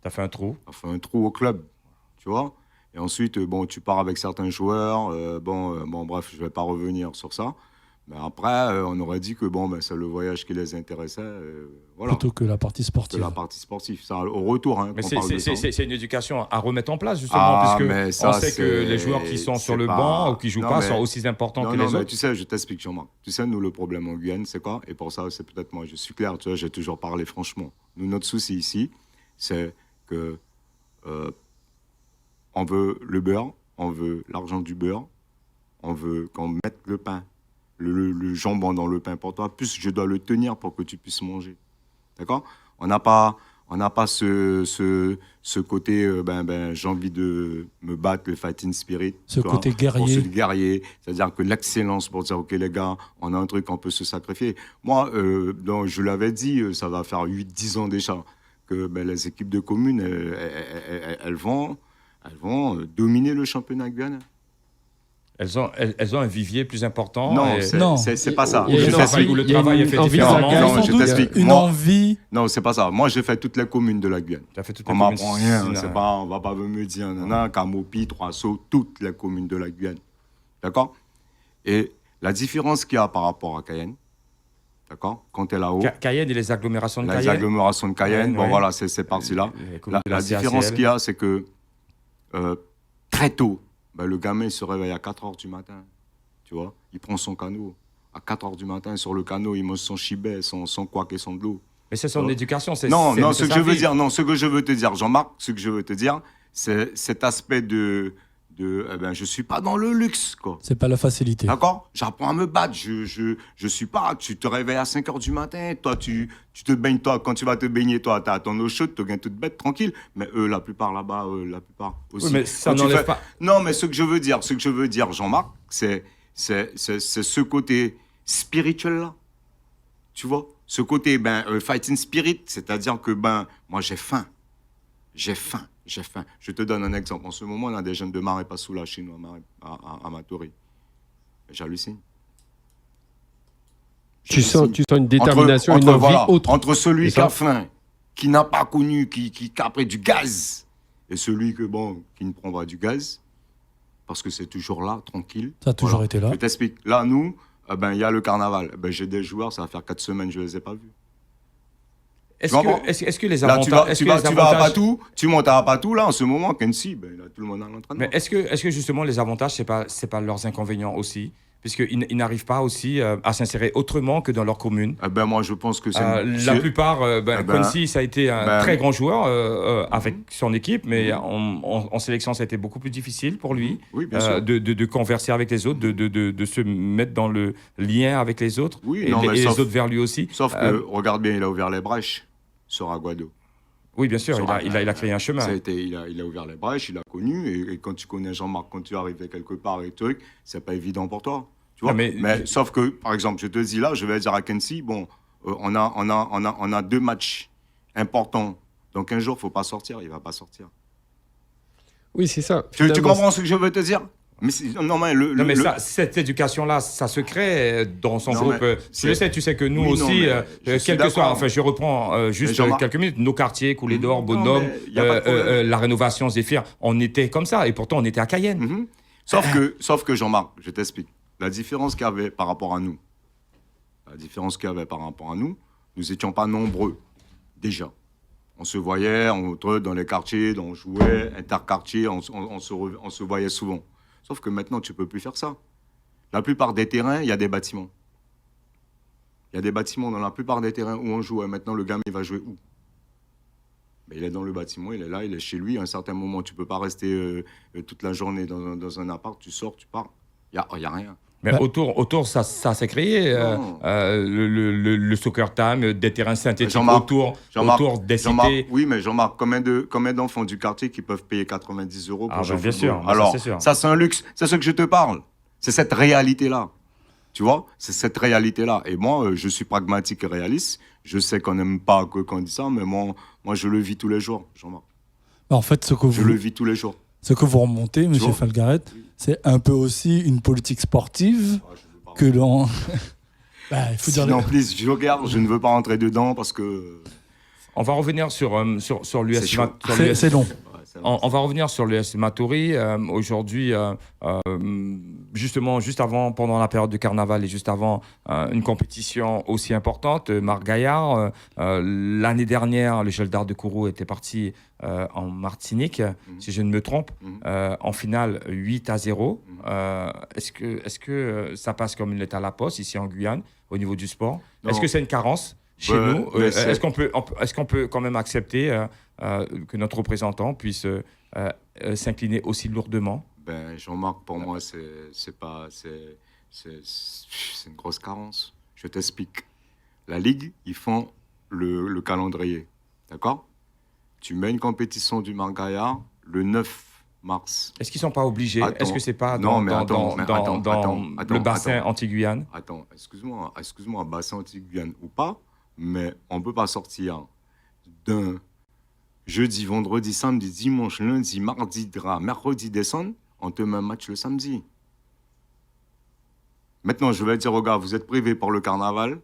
fait un trou. Ça fait un trou au club, tu vois. Et ensuite, tu pars avec certains joueurs. Bref, je ne vais pas revenir sur ça. Mais après, on aurait dit que c'est le voyage qui les intéressait. Voilà. Plutôt que la partie sportive. Ça, au retour. Hein, mais c'est une éducation à remettre en place, justement, puisque on sait que les joueurs qui sont sur le banc ou qui ne jouent pas sont aussi importants que les autres. Tu sais, je t'explique, Jean-Marc. Tu sais, nous, le problème en Guyane, c'est quoi? Et pour ça, c'est peut-être moi, je suis clair. Tu vois, j'ai toujours parlé franchement. Nous, notre souci ici, c'est que on veut le beurre, on veut l'argent du beurre, on veut qu'on mette le pain, le jambon dans le pain pour toi, plus je dois le tenir pour que tu puisses manger. D'accord? On n'a pas ce côté, j'ai envie de me battre, le fighting spirit. Ce côté guerrier. Guerrier, c'est-à-dire que l'excellence pour dire, ok les gars, on a un truc, on peut se sacrifier. Moi, je l'avais dit, ça va faire 8-10 ans déjà, que les équipes de communes, elles vont dominer le championnat guyanais. Elles ont un vivier plus important. Non, c'est pas ça. Où le travail est fait différemment. Non, je t'explique. Une envie. Non, c'est pas ça. Moi, j'ai fait toutes les communes de la Guyane. On m'apprend rien. On va pas me dire, Camopi, Trois-Sauts, toutes les communes de la Guyane. D'accord? Et la différence qu'il y a par rapport à Cayenne, d'accord? Quand tu es là-haut. Cayenne et les agglomérations de Cayenne. Les agglomérations de Cayenne, voilà, c'est parti-là. La différence qu'il y a, c'est que très tôt, le gamin il se réveille à 4h du matin, tu vois, il prend son canot. À 4h du matin, sur le canot, il mange son chibet, son couac et son de l'eau. Mais c'est son éducation, c'est ce que je veux te dire, Jean-Marc, ce que je veux te dire, c'est cet aspect je suis pas dans le luxe, quoi. C'est pas la facilité. D'accord? J'apprends à me battre. Je suis pas. Tu te réveilles à 5h du matin. Toi, tu te baignes. Toi, quand tu vas te baigner, toi, t'as ton eau chaude, tu viens toute bête, tranquille. Mais eux, la plupart là-bas, aussi. Oui, mais ça n'enlève pas. Non, mais ce que je veux dire, Jean-Marc, c'est ce côté spirituel là. Tu vois? Ce côté, fighting spirit, c'est-à-dire que, moi, j'ai faim. J'ai faim. Je te donne un exemple. En ce moment, on a des jeunes de Maré-Passoula chez nous, à Matoury. J'hallucine. Tu sens une détermination, une envie autre. Entre celui qui a faim, qui n'a pas connu, qui a pris du gaz, et celui qui ne prend pas du gaz, parce que c'est toujours là, tranquille. Ça a toujours été là. Je t'explique. Là, nous, il y a le carnaval. J'ai des joueurs, ça va faire 4 semaines, je ne les ai pas vus. Est-ce que les avantages... Tu vas à Patou, tu montes à Patou, là, en ce moment, Kensi, là, tout le monde a l'entraînement. Mais est-ce que justement, les avantages, c'est pas leurs inconvénients aussi? Puisqu'ils n'arrivent pas aussi à s'insérer autrement que dans leur commune. Moi, je pense que c'est... la plupart, Quincy, ça a été un très grand joueur avec son équipe, mais en sélection, ça a été beaucoup plus difficile pour lui de converser avec les autres, de se mettre dans le lien avec les autres, les autres vers lui aussi. Sauf que, regarde bien, il a ouvert les brèches sur Aguado. Oui, bien sûr, il a créé un chemin. Il a ouvert les brèches, il a connu, et quand tu connais Jean-Marc, quand tu arrives quelque part et truc, c'est pas évident pour toi. Tu vois, mais sauf que, par exemple, je te dis là, je vais dire à Kensi, on a 2 matchs importants. Donc un jour, il ne faut pas sortir, il ne va pas sortir. Oui, c'est ça. Tu comprends ce que je veux te dire? Mais cette éducation-là, ça se crée dans son groupe. Tu sais que nous aussi, quel que soit, enfin, je reprends juste quelques minutes, nos quartiers, Coulée d'Or, Bonhomme, la rénovation Zéphyr, on était comme ça, et pourtant on était à Cayenne. Sauf que Jean-Marc, je t'explique. La différence qu'il y avait par rapport à nous, nous n'étions pas nombreux, déjà. On se voyait dans les quartiers, on jouait, interquartiers, on se voyait souvent. Sauf que maintenant, tu ne peux plus faire ça. La plupart des terrains, il y a des bâtiments. Il y a des bâtiments dans la plupart des terrains où on joue. Et maintenant, le gamin, il va jouer où? Mais il est dans le bâtiment, il est là, il est chez lui. À un certain moment, tu ne peux pas rester toute la journée dans un appart. Tu sors, tu pars. Il n'y a rien. Mais autour, ça s'est créé. Le soccer time, des terrains synthétiques autour des cités. Oui, mais Jean-Marc, combien d'enfants du quartier qui peuvent payer 90 € pour jouer au football? Bien sûr. Alors, ça, c'est un luxe. C'est ce que je te parle. C'est cette réalité-là. Tu vois? C'est cette réalité-là. Et moi, je suis pragmatique et réaliste. Je sais qu'on n'aime pas qu'on dit ça, mais moi, je le vis tous les jours, Jean-Marc. En fait, je le vis tous les jours. Ce que vous remontez, M. Falgaret, c'est un peu aussi une politique sportive que l'on... il faut dire please, je regarde, je ne veux pas rentrer dedans parce que... On va revenir sur l'US. C'est long. On va revenir sur l'US Matoury. Aujourd'hui, justement, juste avant, pendant la période de carnaval et juste avant une compétition aussi importante, Marc Gaillard, l'année dernière, le Gilles d'Art de Kourou était parti en Martinique, si je ne me trompe, en finale 8-0. Est-ce que ça passe comme une lettre à la poste ici en Guyane, au niveau du sport? Est-ce que c'est une carence chez nous? Est-ce qu'on peut quand même accepter que notre représentant puisse s'incliner aussi lourdement? Jean-Marc, pour moi, c'est une grosse carence. Je t'explique. La Ligue, ils font le calendrier. D'accord? Tu mets une compétition du Marc Gaillard le 9 mars. Est-ce qu'ils ne sont pas obligés? Est-ce que ce n'est pas dans le bassin anti-Guyane? Attends, excuse-moi, bassin anti-Guyane ou pas, mais on ne peut pas sortir d'un jeudi, vendredi, samedi, dimanche, lundi, mardi, mercredi, décembre, on te met un match le samedi. Maintenant, je vais te dire, regarde, vous êtes privé par le carnaval,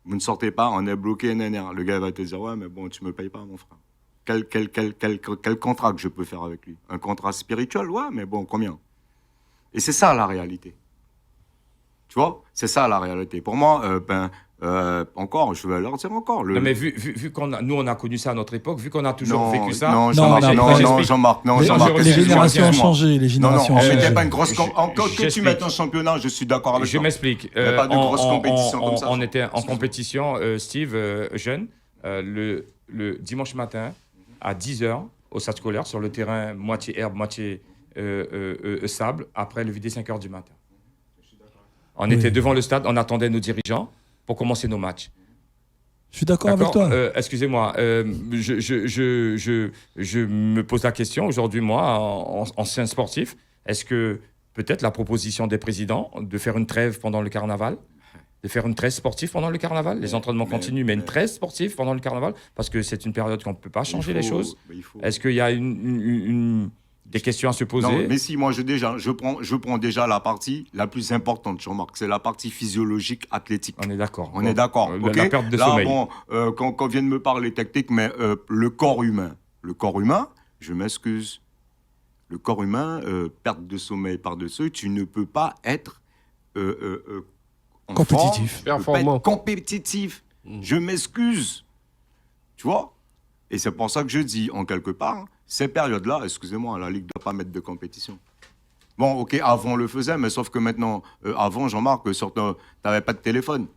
vous ne sortez pas, on est bloqué, NNR. Le gars va te dire, ouais, mais bon, tu ne me payes pas, mon frère. Quel contrat que je peux faire avec lui? Un contrat spirituel, ouais, mais bon, combien? Et c'est ça la réalité. Tu vois? C'est ça la réalité. Pour moi, encore, je vais leur dire encore. Non, mais vu nous, on a connu ça à notre époque, vu qu'on a toujours vécu ça. Non, Jean-Marc. Les générations ont changé. On mettait pas une grosse encore que tu mettes un championnat, je suis d'accord avec toi. Je m'explique. Il n'y a pas de grosse compétition comme ça. On était en compétition, Steve, jeune, le dimanche matin, à 10h, au stade scolaire, sur le terrain moitié herbe, moitié sable, après le vidé 5h du matin. On était devant le stade, on attendait nos dirigeants pour commencer nos matchs. Je suis d'accord avec toi. Excusez-moi, je me pose la question aujourd'hui, moi, ancien sportif, est-ce que peut-être la proposition des présidents de faire une trêve pendant le carnaval, de faire une trêve sportive pendant le carnaval, les entraînements continuent, mais une trêve sportive pendant le carnaval, parce que c'est une période qu'on ne peut pas changer les choses. Est-ce qu'il y a des questions à se poser? Non, mais si, moi, je prends déjà la partie la plus importante, Jean-Marc. C'est la partie physiologique, athlétique. On est d'accord. On est d'accord. La perte de sommeil. Bon, quand vient de me parler technique, mais le corps humain, je m'excuse. Le corps humain, perte de sommeil par-dessus, tu ne peux pas être compétitif. Performant. Compétitif. Je m'excuse. Tu vois? Et c'est pour ça que je dis, en quelque part, ces périodes-là, excusez-moi, la Ligue ne doit pas mettre de compétition. Bon, ok, avant on le faisait, mais sauf que maintenant, avant, Jean-Marc, tu n'avais pas de téléphone.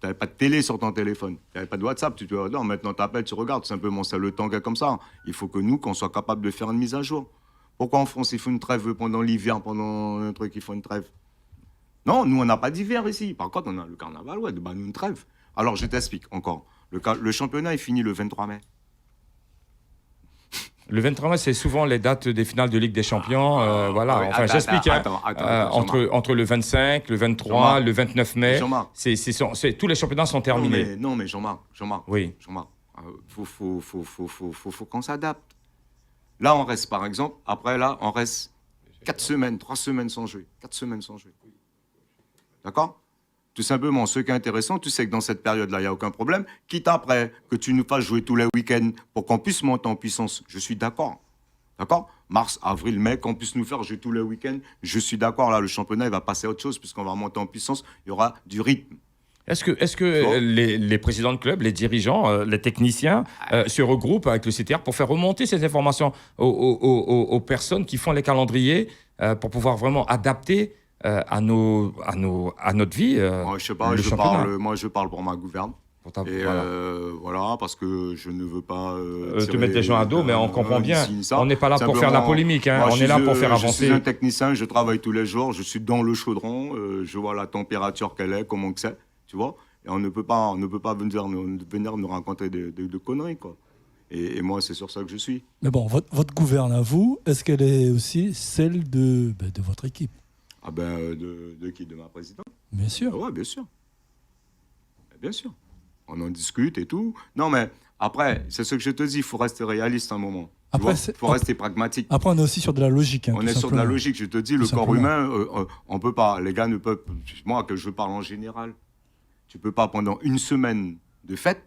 Tu n'avais pas de télé sur ton téléphone. Tu n'avais pas de WhatsApp. Non, maintenant, tu appelles, tu regardes, simplement, c'est le temps qu'il y a comme ça. Il faut que nous, qu'on soit capable de faire une mise à jour. Pourquoi en France, il faut une trêve pendant l'hiver, pendant un truc, il faut une trêve? Non, nous, on n'a pas d'hiver ici. Par contre, on a le carnaval, ouais, nous, une trêve. Alors, je t'explique encore. Le championnat est fini le 23 mai. Le 23 mai, c'est souvent les dates des finales de Ligue des Champions. Voilà. Ouais, enfin, j'explique. Entre le 25, le 23, le 29 mai, tous les championnats sont terminés. Non, mais Jean-Marc. Oui. Jean-Marc, faut qu'on s'adapte. Là, on reste, par exemple, après, là, on reste 4 semaines, 3 semaines sans jouer. 4 semaines sans jouer. D'accord ? Tout simplement, ce qui est intéressant, tu sais que dans cette période-là, il n'y a aucun problème. Quitte après que tu nous fasses jouer tous les week-ends pour qu'on puisse monter en puissance. Je suis d'accord. D'accord ? Mars, avril, mai, qu'on puisse nous faire jouer tous les week-ends. Je suis d'accord. Là, le championnat, il va passer à autre chose puisqu'on va monter en puissance. Il y aura du rythme. Est-ce que les présidents de club, les dirigeants, les techniciens se regroupent avec le CTR pour faire remonter ces informations aux personnes qui font les calendriers pour pouvoir vraiment adapter à notre vie moi, je sais pas, je parle pour ma gouverne. Voilà, parce que je ne veux pas te mettre les gens à dos, mais on comprend bien. On n'est pas là pour faire la polémique, hein. On est là pour faire avancer. Je suis un technicien, je travaille tous les jours, je suis dans le chaudron, je vois la température qu'elle est, comment que c'est, tu vois. Et on ne peut pas venir nous raconter de conneries, quoi. Et moi, c'est sur ça que je suis. Mais bon, votre gouverne à vous, est-ce qu'elle est aussi celle de votre équipe ? Ah ben, de qui ? De ma présidente ? Bien sûr. Ah ouais, bien sûr. Bien sûr. On en discute et tout. Non, mais après, c'est ce que je te dis, il faut rester réaliste un moment. Il faut rester pragmatique. Après, on est aussi sur de la logique. Hein, on est sur de la logique. Je te dis, le corps humain, on ne peut pas. Les gars ne peuvent... Moi, que je parle en général, tu ne peux pas, pendant une semaine de fête,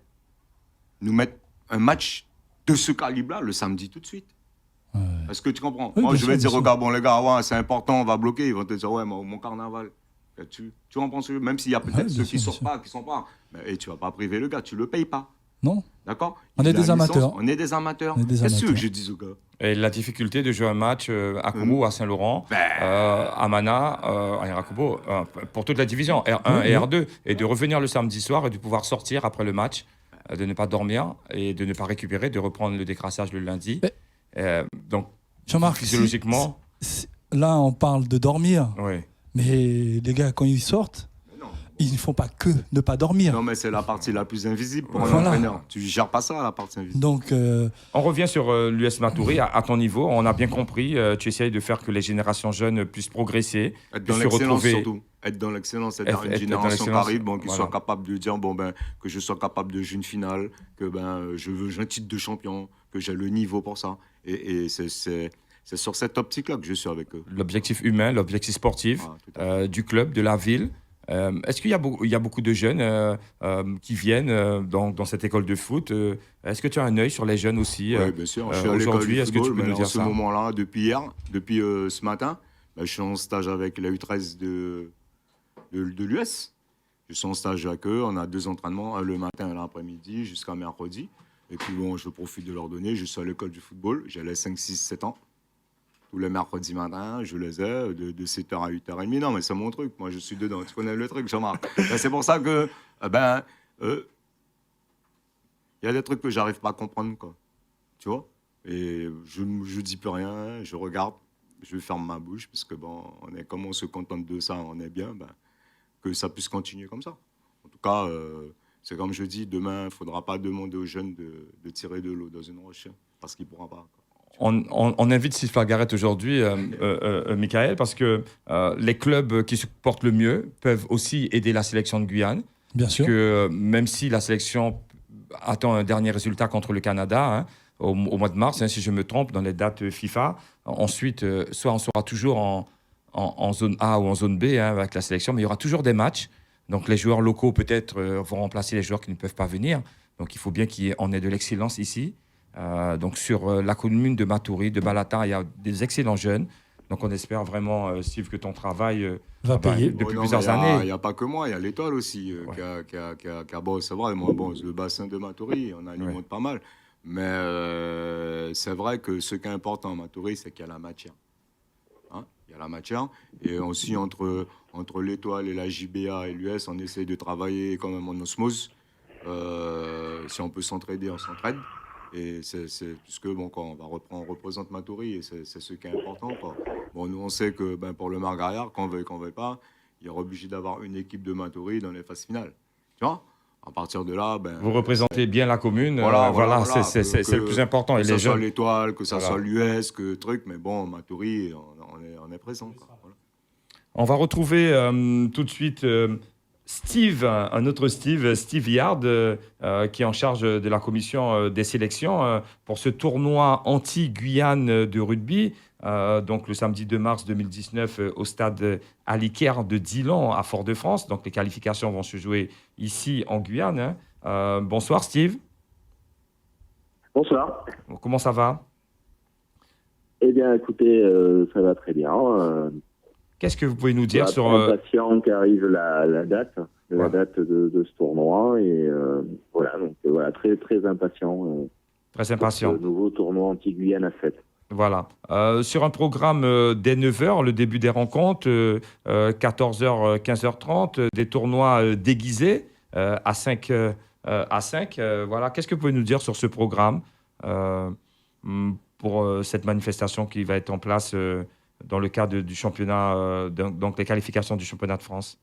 nous mettre un match de ce calibre-là le samedi tout de suite. Ouais. Est-ce que tu comprends ? Moi, je vais dire, regarde, bon, les gars, ouais, c'est important, on va bloquer. Ils vont te dire, ouais, mon carnaval. Tu comprends ce que je veux dire ? Même s'il y a peut-être ceux qui ne sortent pas, qui ne sont pas. Mais tu ne vas pas priver le gars, tu ne le payes pas. Non. D'accord ? On est des amateurs. On est des amateurs. Qu'est-ce que je dis aux gars ? Et la difficulté de jouer un match à Kobo, à Saint-Laurent, à Mana, à Irakobo, pour toute la division, R1 et R2, et de revenir le samedi soir et de pouvoir sortir après le match, de ne pas dormir et de ne pas récupérer, de reprendre le décrassage le lundi. Donc, Jean-Marc, physiologiquement... là, on parle de dormir. Oui. Mais les gars, quand ils sortent, ils ne font pas que ne pas dormir. Non, mais c'est la partie la plus invisible pour un entraîneur. Tu ne gères pas ça, la partie invisible. Donc, on revient sur l'US Matoury. À ton niveau, on a bien compris. Tu essayes de faire que les générations jeunes puissent progresser. Être dans l'excellence surtout. Être dans l'excellence, c'est-à-dire une génération qui arrive, qui soit capable de dire que je sois capable de jouer une finale, que je veux un titre de champion, que j'ai le niveau pour ça. Et c'est sur cette optique-là que je suis avec eux. L'objectif humain, l'objectif sportif du club, de la ville. Est-ce qu'il y a beaucoup de jeunes qui viennent dans cette école de foot Est-ce que tu as un œil sur les jeunes aussi Oui, bien sûr. Je suis à l'école du est-ce que tu peux nous dire ça ? En ce moment-là, depuis hier, depuis ce matin, je suis en stage avec la U13 de l'US. Je suis en stage avec eux. On a 2 entraînements, le matin et l'après-midi, jusqu'à mercredi. Et puis bon, je profite de leur donner. Je suis à l'école du football. J'ai les 5, 6, 7 ans. Tous les mercredis matin, je les ai de 7h à 8h30. Non, mais c'est mon truc. Moi, je suis dedans. Tu connais le truc, Jean-Marc. C'est pour ça que, il y a des trucs que j'arrive pas à comprendre, quoi. Tu vois ? Et je dis plus rien, je regarde, je ferme ma bouche, parce que comme on se contente de ça, on est bien, que ça puisse continuer comme ça. En tout cas, c'est comme je dis, demain, il ne faudra pas demander aux jeunes de tirer de l'eau dans une roche, parce qu'ils ne pourront pas, quoi. On invite Steve Garrett aujourd'hui, Michael, parce que les clubs qui se portent le mieux peuvent aussi aider la sélection de Guyane. Bien sûr. Que même si la sélection attend un dernier résultat contre le Canada au mois de mars, si je me trompe, dans les dates FIFA, ensuite, soit on sera toujours en zone A ou en zone B avec la sélection, mais il y aura toujours des matchs. Donc les joueurs locaux peut-être vont remplacer les joueurs qui ne peuvent pas venir. Donc il faut bien qu'on ait de l'excellence ici. Donc sur la commune de Matoury, de Balata, il y a des excellents jeunes. Donc on espère vraiment, Steve, que ton travail va payer depuis plusieurs années. Il n'y a pas que moi, il y a l'Étoile aussi qui a bon, c'est vrai, le bassin de Matoury, on alimente pas mal. Mais c'est vrai que ce qui est important à Matoury, c'est qu'il y a la matière. Il y a la matière. Et aussi entre l'Étoile et la JBA et l'US, on essaye de travailler quand même en osmose. Si on peut s'entraider, on s'entraide. Et puisque quand on représente Matoury, et c'est ce qui est important, quoi. Bon, nous on sait que pour le Margaillard, qu'on veuille pas, il est obligé d'avoir une équipe de Matoury dans les phases finales. Tu vois ? À partir de là, vous représentez bien la commune. Voilà, c'est le plus important. Que ça soit l'Étoile, que ça soit l'US, que truc, mais bon, Matoury, on est présent, quoi. Voilà. On va retrouver tout de suite Steve, un autre Steve Yard, qui est en charge de la commission des sélections pour ce tournoi anti-Guyane de rugby. Donc le samedi 2 mars 2019 au stade Aliquer de Dillon à Fort-de-France. Donc les qualifications vont se jouer ici en Guyane. Bonsoir Steve. Bonsoir. Comment ça va? Eh bien écoutez, ça va très bien. Qu'est-ce que vous pouvez nous dire sur... impatient qu'arrive la date de ce tournoi. Et voilà, donc voilà, très, très impatient. Très impatient. Le nouveau tournoi anti-Guyane à 7. Voilà. Sur un programme dès 9h, le début des rencontres, 14h, 15h30, des tournois déguisés à 5. Voilà. Qu'est-ce que vous pouvez nous dire sur ce programme pour cette manifestation qui va être en place dans le cadre du championnat, donc les qualifications du championnat de France?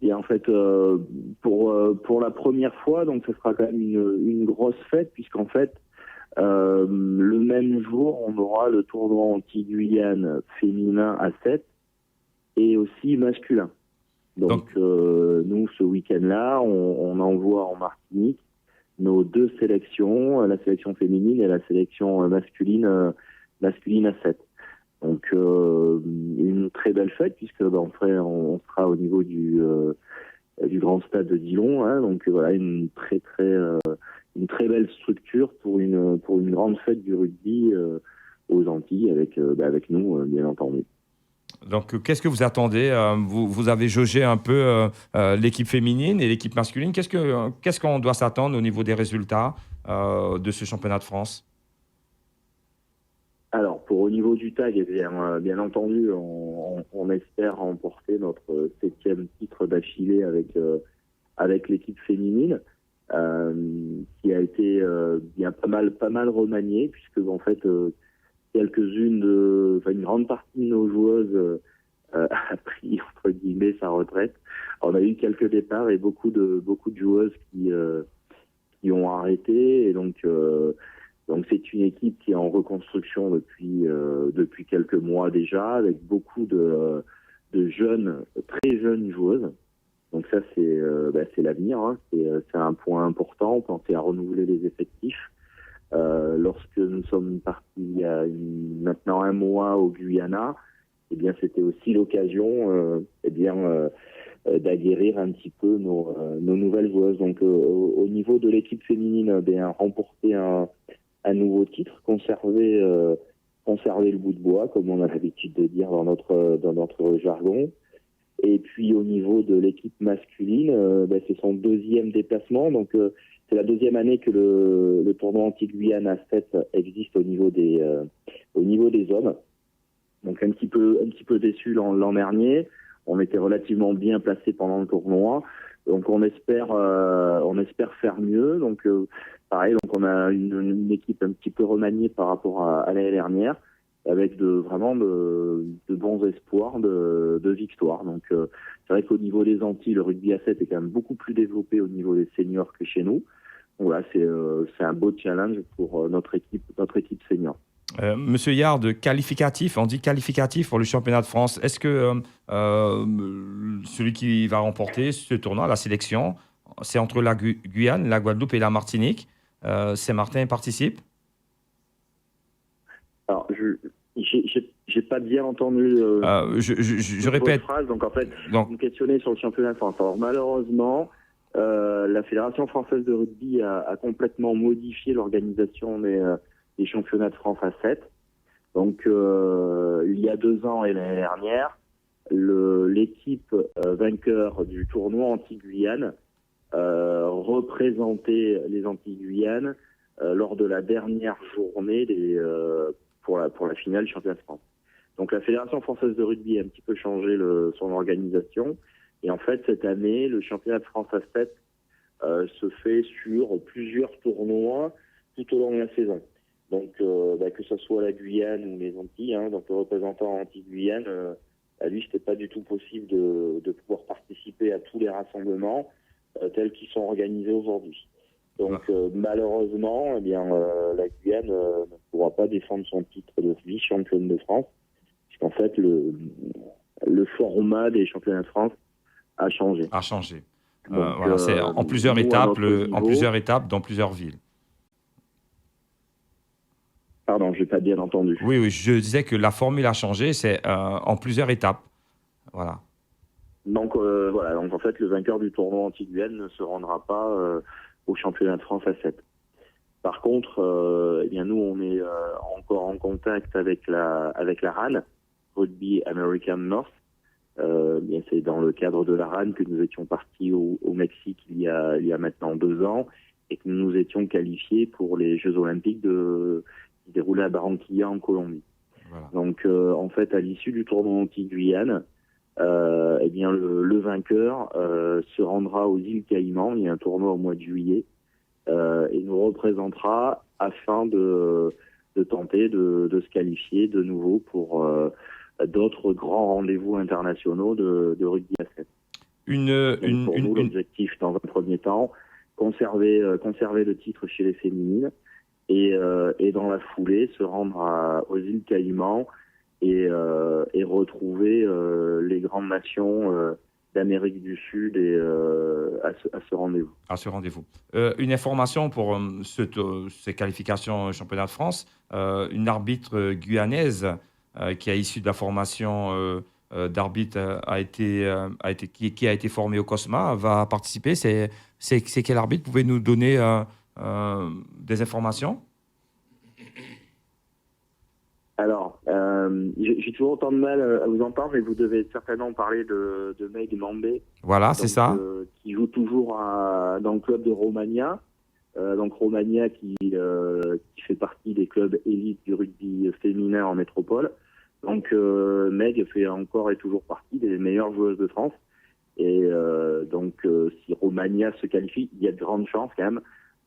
Et en fait, pour la première fois, donc ce sera quand même une grosse fête, puisqu'en fait, le même jour, on aura le tournoi anti-Guyane féminin à 7 et aussi masculin. Donc nous, ce week-end-là, on envoie en Martinique nos deux sélections, la sélection féminine et la sélection masculine à 7. Donc une très belle fête, puisque on sera au niveau du grand stade de Dillon, hein, donc voilà, une très belle structure pour une grande fête du rugby aux Antilles avec nous, bien entendu. Donc, qu'est-ce que vous attendez? Vous avez jaugé un peu l'équipe féminine et l'équipe masculine. Qu'est-ce qu'on doit s'attendre au niveau des résultats de ce championnat de France? Alors, au niveau du tag, bien entendu, on espère remporter notre 7e titre d'affilée avec l'équipe féminine, qui a été bien pas mal remaniée, puisque en fait une grande partie de nos joueuses a pris entre guillemets sa retraite. On a eu quelques départs et beaucoup de joueuses qui ont arrêté, et donc c'est une équipe qui est en reconstruction depuis quelques mois déjà, avec beaucoup de jeunes, très jeunes joueuses. Donc ça c'est l'avenir, hein. C'est un point important, penser à renouveler les effectifs. Lorsque nous sommes partis il y a maintenant un mois au Guyana, eh bien c'était aussi l'occasion d'aguerrir un petit peu nos nouvelles joueuses. Donc au niveau de l'équipe féminine, remporter un nouveau titre, conserver le bout de bois, comme on a l'habitude de dire dans notre jargon. Et puis au niveau de l'équipe masculine, c'est son 2e déplacement, donc c'est la 2e année que le tournoi anti-Guyane à 7 existe au niveau des hommes. Donc un petit peu déçu l'an dernier. On était relativement bien placé pendant le tournoi. Donc on espère faire mieux. Donc pareil, donc on a une équipe un petit peu remaniée par rapport à l'année dernière, avec vraiment de bons espoirs de victoire. Donc c'est vrai qu'au niveau des Antilles, le rugby à 7 est quand même beaucoup plus développé au niveau des seniors que chez nous. Voilà, c'est un beau challenge pour notre équipe senior. Monsieur Yard, qualificatif, on dit qualificatif pour le championnat de France. Est-ce que celui qui va remporter ce tournoi, la sélection, c'est entre la Guyane, la Guadeloupe et la Martinique? Saint-Martin participe? Alors, j'ai pas bien entendu je répète. Phrase. Donc en fait, vous me questionnez sur le championnat de France. Alors malheureusement, la Fédération française de rugby a complètement modifié l'organisation des championnats de France à 7. Donc il y a 2 ans et l'année dernière, l'équipe vainqueur du tournoi anti-Guyane représentait les Antilles-Guyane lors de la dernière journée pour la finale du championnat de France. Donc la Fédération française de rugby a un petit peu changé son organisation. Et en fait, cette année, le championnat de France à 7 se fait sur plusieurs tournois tout au long de la saison. Donc que ce soit la Guyane ou les Antilles, hein, donc le représentant Antilles-Guyane, à lui, c'était pas du tout possible de pouvoir participer à tous les rassemblements tels qu'ils sont organisés aujourd'hui. Donc malheureusement, la Guyane ne pourra pas défendre son titre de vice-championne de France, puisqu'en fait le format des championnats de France a changé. Donc, voilà, c'est en plusieurs étapes, en plusieurs étapes dans plusieurs villes. Pardon, je n'ai pas bien entendu. Oui, je disais que la formule a changé, c'est en plusieurs étapes. Voilà. Donc, donc en fait, le vainqueur du tournoi Antilles-Guyane ne se rendra pas au championnat de France à 7. Par contre, eh bien, nous, on est encore en contact avec la RAN, Rugby American North. Bien, c'est dans le cadre de la RAN que nous étions partis au Mexique il y a maintenant 2 ans et que nous nous étions qualifiés pour les Jeux Olympiques qui déroulaient à Barranquilla en Colombie. Voilà. Donc, en fait, à l'issue du tournoi Antilles-Guyane, eh bien, le vainqueur se rendra aux îles Caïmans. Il y a un tournoi au mois de juillet et nous représentera afin de tenter de se qualifier de nouveau pour d'autres grands rendez-vous internationaux de rugby à 7. Pour nous, l'objectif, dans un premier temps, conserver le titre chez les féminines et dans la foulée, se rendre aux îles Caïmans et retrouver les grandes nations d'Amérique du Sud à ce rendez-vous. Une information pour ces qualifications au championnat de France. Une arbitre guyanaise qui a issu de la formation d'arbitre qui a été formée au COSMA va participer. C'est quel arbitre? Pouvez nous donner des informations? Alors, j'ai toujours autant de mal à vous entendre, mais vous devez certainement parler de Meg Mambé. Voilà, c'est ça. Qui joue toujours dans le club de Romagna. Donc Romagna qui fait partie des clubs élites du rugby féminin en métropole. Donc Meg fait encore et toujours partie des meilleures joueuses de France. Et donc si Romagna se qualifie, il y a de grandes chances quand même.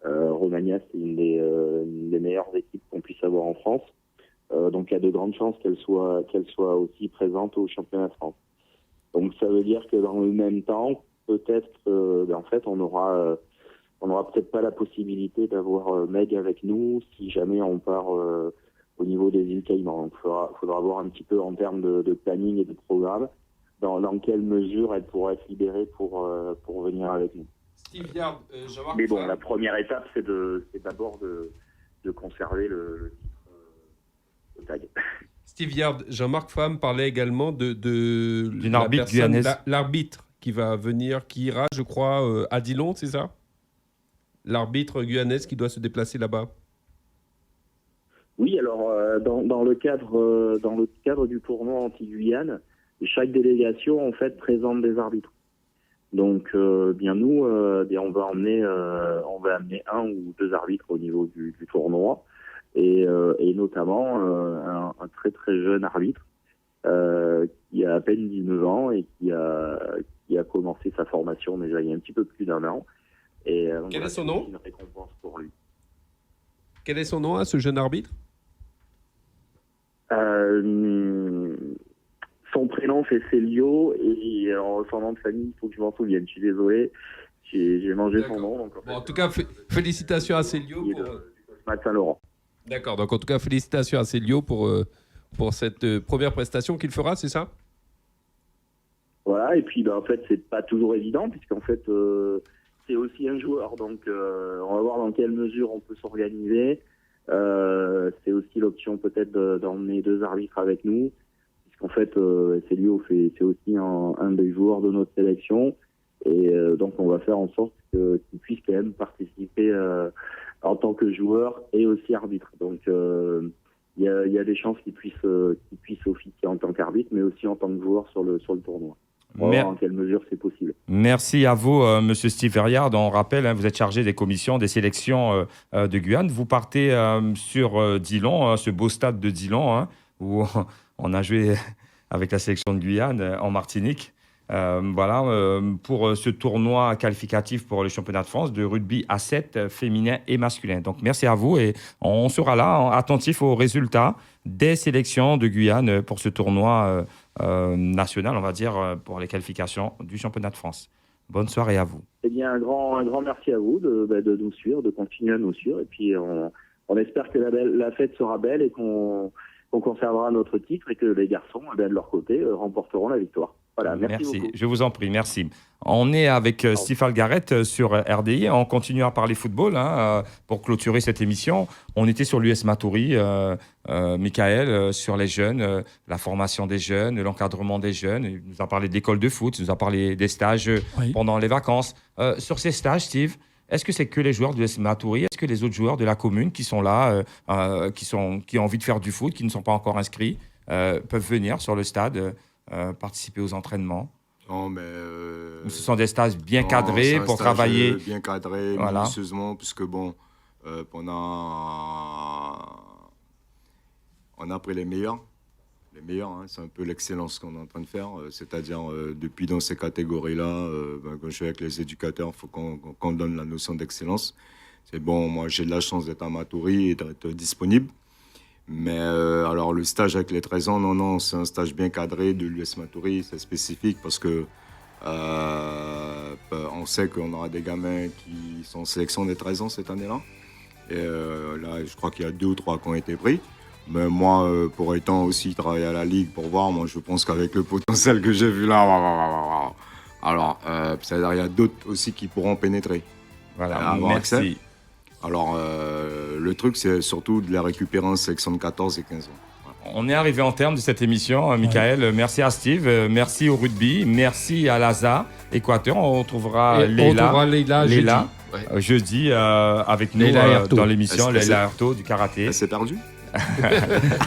Romagna, c'est une des meilleures équipes qu'on puisse avoir en France. Donc il y a de grandes chances qu'elle soit aussi présente au championnat de France. Donc ça veut dire que dans le même temps, peut-être en fait on aura peut-être pas la possibilité d'avoir Meg avec nous si jamais on part au niveau des îles Caïmans. Donc il faudra voir un petit peu en termes de planning et de programme dans quelle mesure elle pourra être libérée pour venir avec nous. Steve Yard, mais bon, la première étape c'est d'abord de conserver le titre. Steve Yard, Jean-Marc Pham parlait également d'une arbitre guyanaise. L'arbitre qui va venir, qui ira, je crois, à Dillon, c'est ça? L'arbitre guyanaise qui doit se déplacer là-bas. Oui, alors dans le cadre du tournoi Antilles-Guyane, chaque délégation en fait présente des arbitres. Donc bien nous, on va amener 1 ou 2 arbitres au niveau du tournoi. Et notamment un très très jeune arbitre qui a à peine 19 ans et qui a commencé sa formation déjà il y a un petit peu plus d'1 an. Et quel est son nom? Une récompense pour lui. Quel est son nom à ce jeune arbitre? Son prénom c'est Célio et son nom de famille, il faut que je m'en souvienne. Je suis désolé, j'ai mangé son nom. Donc, en tout cas, félicitations à Célio pour Match Saint-Laurent. D'accord, donc en tout cas, félicitations à Célio pour cette première prestation qu'il fera, c'est ça? Voilà, et puis en fait, c'est pas toujours évident, puisqu'en fait, c'est aussi un joueur, donc on va voir dans quelle mesure on peut s'organiser. C'est aussi l'option peut-être d'emmener 2 arbitres avec nous, puisqu'en fait, Célio c'est aussi un des joueurs de notre sélection, et donc on va faire en sorte qu'il puisse quand même participer en tant que joueur et aussi arbitre. Donc il y a des chances qu'il puisse officier en tant qu'arbitre, mais aussi en tant que joueur sur le tournoi. On va voir en quelle mesure c'est possible. Merci à vous, Monsieur Steve Verriard. On rappelle, vous êtes chargé des commissions, des sélections de Guyane. Vous partez sur Dillon, ce beau stade de Dillon, où on a joué avec la sélection de Guyane en Martinique. Pour ce tournoi qualificatif pour le championnat de France de rugby à 7 féminin et masculin. Donc merci à vous et on sera là attentif aux résultats des sélections de Guyane pour ce tournoi national, on va dire, pour les qualifications du championnat de France. Bonne soirée à vous. Eh bien, un grand merci à vous de nous suivre, de continuer à nous suivre et puis on espère que la fête sera belle et qu'on qu'on conservera notre titre et que les garçons, de leur côté, remporteront la victoire. Voilà, merci beaucoup. Je vous en prie, merci. On est avec Steve Algaret sur RDI. On continue à parler football pour clôturer cette émission. On était sur l'US Matoury, Michael, sur les jeunes, la formation des jeunes, l'encadrement des jeunes. Il nous a parlé d'école de foot, il nous a parlé des stages pendant les vacances. Sur ces stages, Steve, est-ce que c'est que les joueurs de l'US Matoury? Est-ce que les autres joueurs de la commune qui sont là, qui ont envie de faire du foot, qui ne sont pas encore inscrits, peuvent venir sur le stade participer aux entraînements? Non, mais ce sont des stages bien cadrés pour travailler. Bien cadrés, minutieusement, puisque bon, on a pris les meilleurs. Les meilleurs, c'est un peu l'excellence qu'on est en train de faire. C'est-à-dire, depuis dans ces catégories-là, quand je suis avec les éducateurs, il faut qu'on donne la notion d'excellence. C'est bon, moi j'ai de la chance d'être à Matoury et d'être disponible. Mais alors le stage avec les 13 ans, non, c'est un stage bien cadré de l'US Matoury, c'est spécifique parce que on sait qu'on aura des gamins qui sont en sélection des 13 ans cette année-là. Et là, je crois qu'il y a 2 ou 3 qui ont été pris. Mais moi, pour étant aussi travailler à la Ligue, pour voir, moi je pense qu'avec le potentiel que j'ai vu là, alors c'est-à-dire il y a d'autres aussi qui pourront pénétrer. Voilà, merci. Accès. Alors, le truc, c'est surtout de les récupérer en sélection de 14 et 15 ans. Voilà. On est arrivé en terme de cette émission, Michael. Ouais. Merci à Steve, merci au rugby, merci à l'ASA Équateur. On retrouvera Leila jeudi avec nous dans l'émission, Leila Herto du karaté. Elle s'est perdue.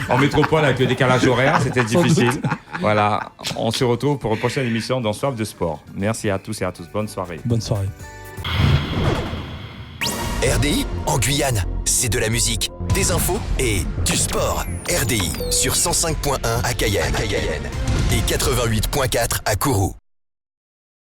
En métropole avec le décalage horaire, c'était difficile. Voilà, on se retrouve pour une prochaine émission dans Soif de Sport. Merci à tous et à tous. Bonne soirée. Bonne soirée. RDI, en Guyane, c'est de la musique, des infos et du sport. RDI sur 105.1 à Cayenne et 88.4 à Kourou.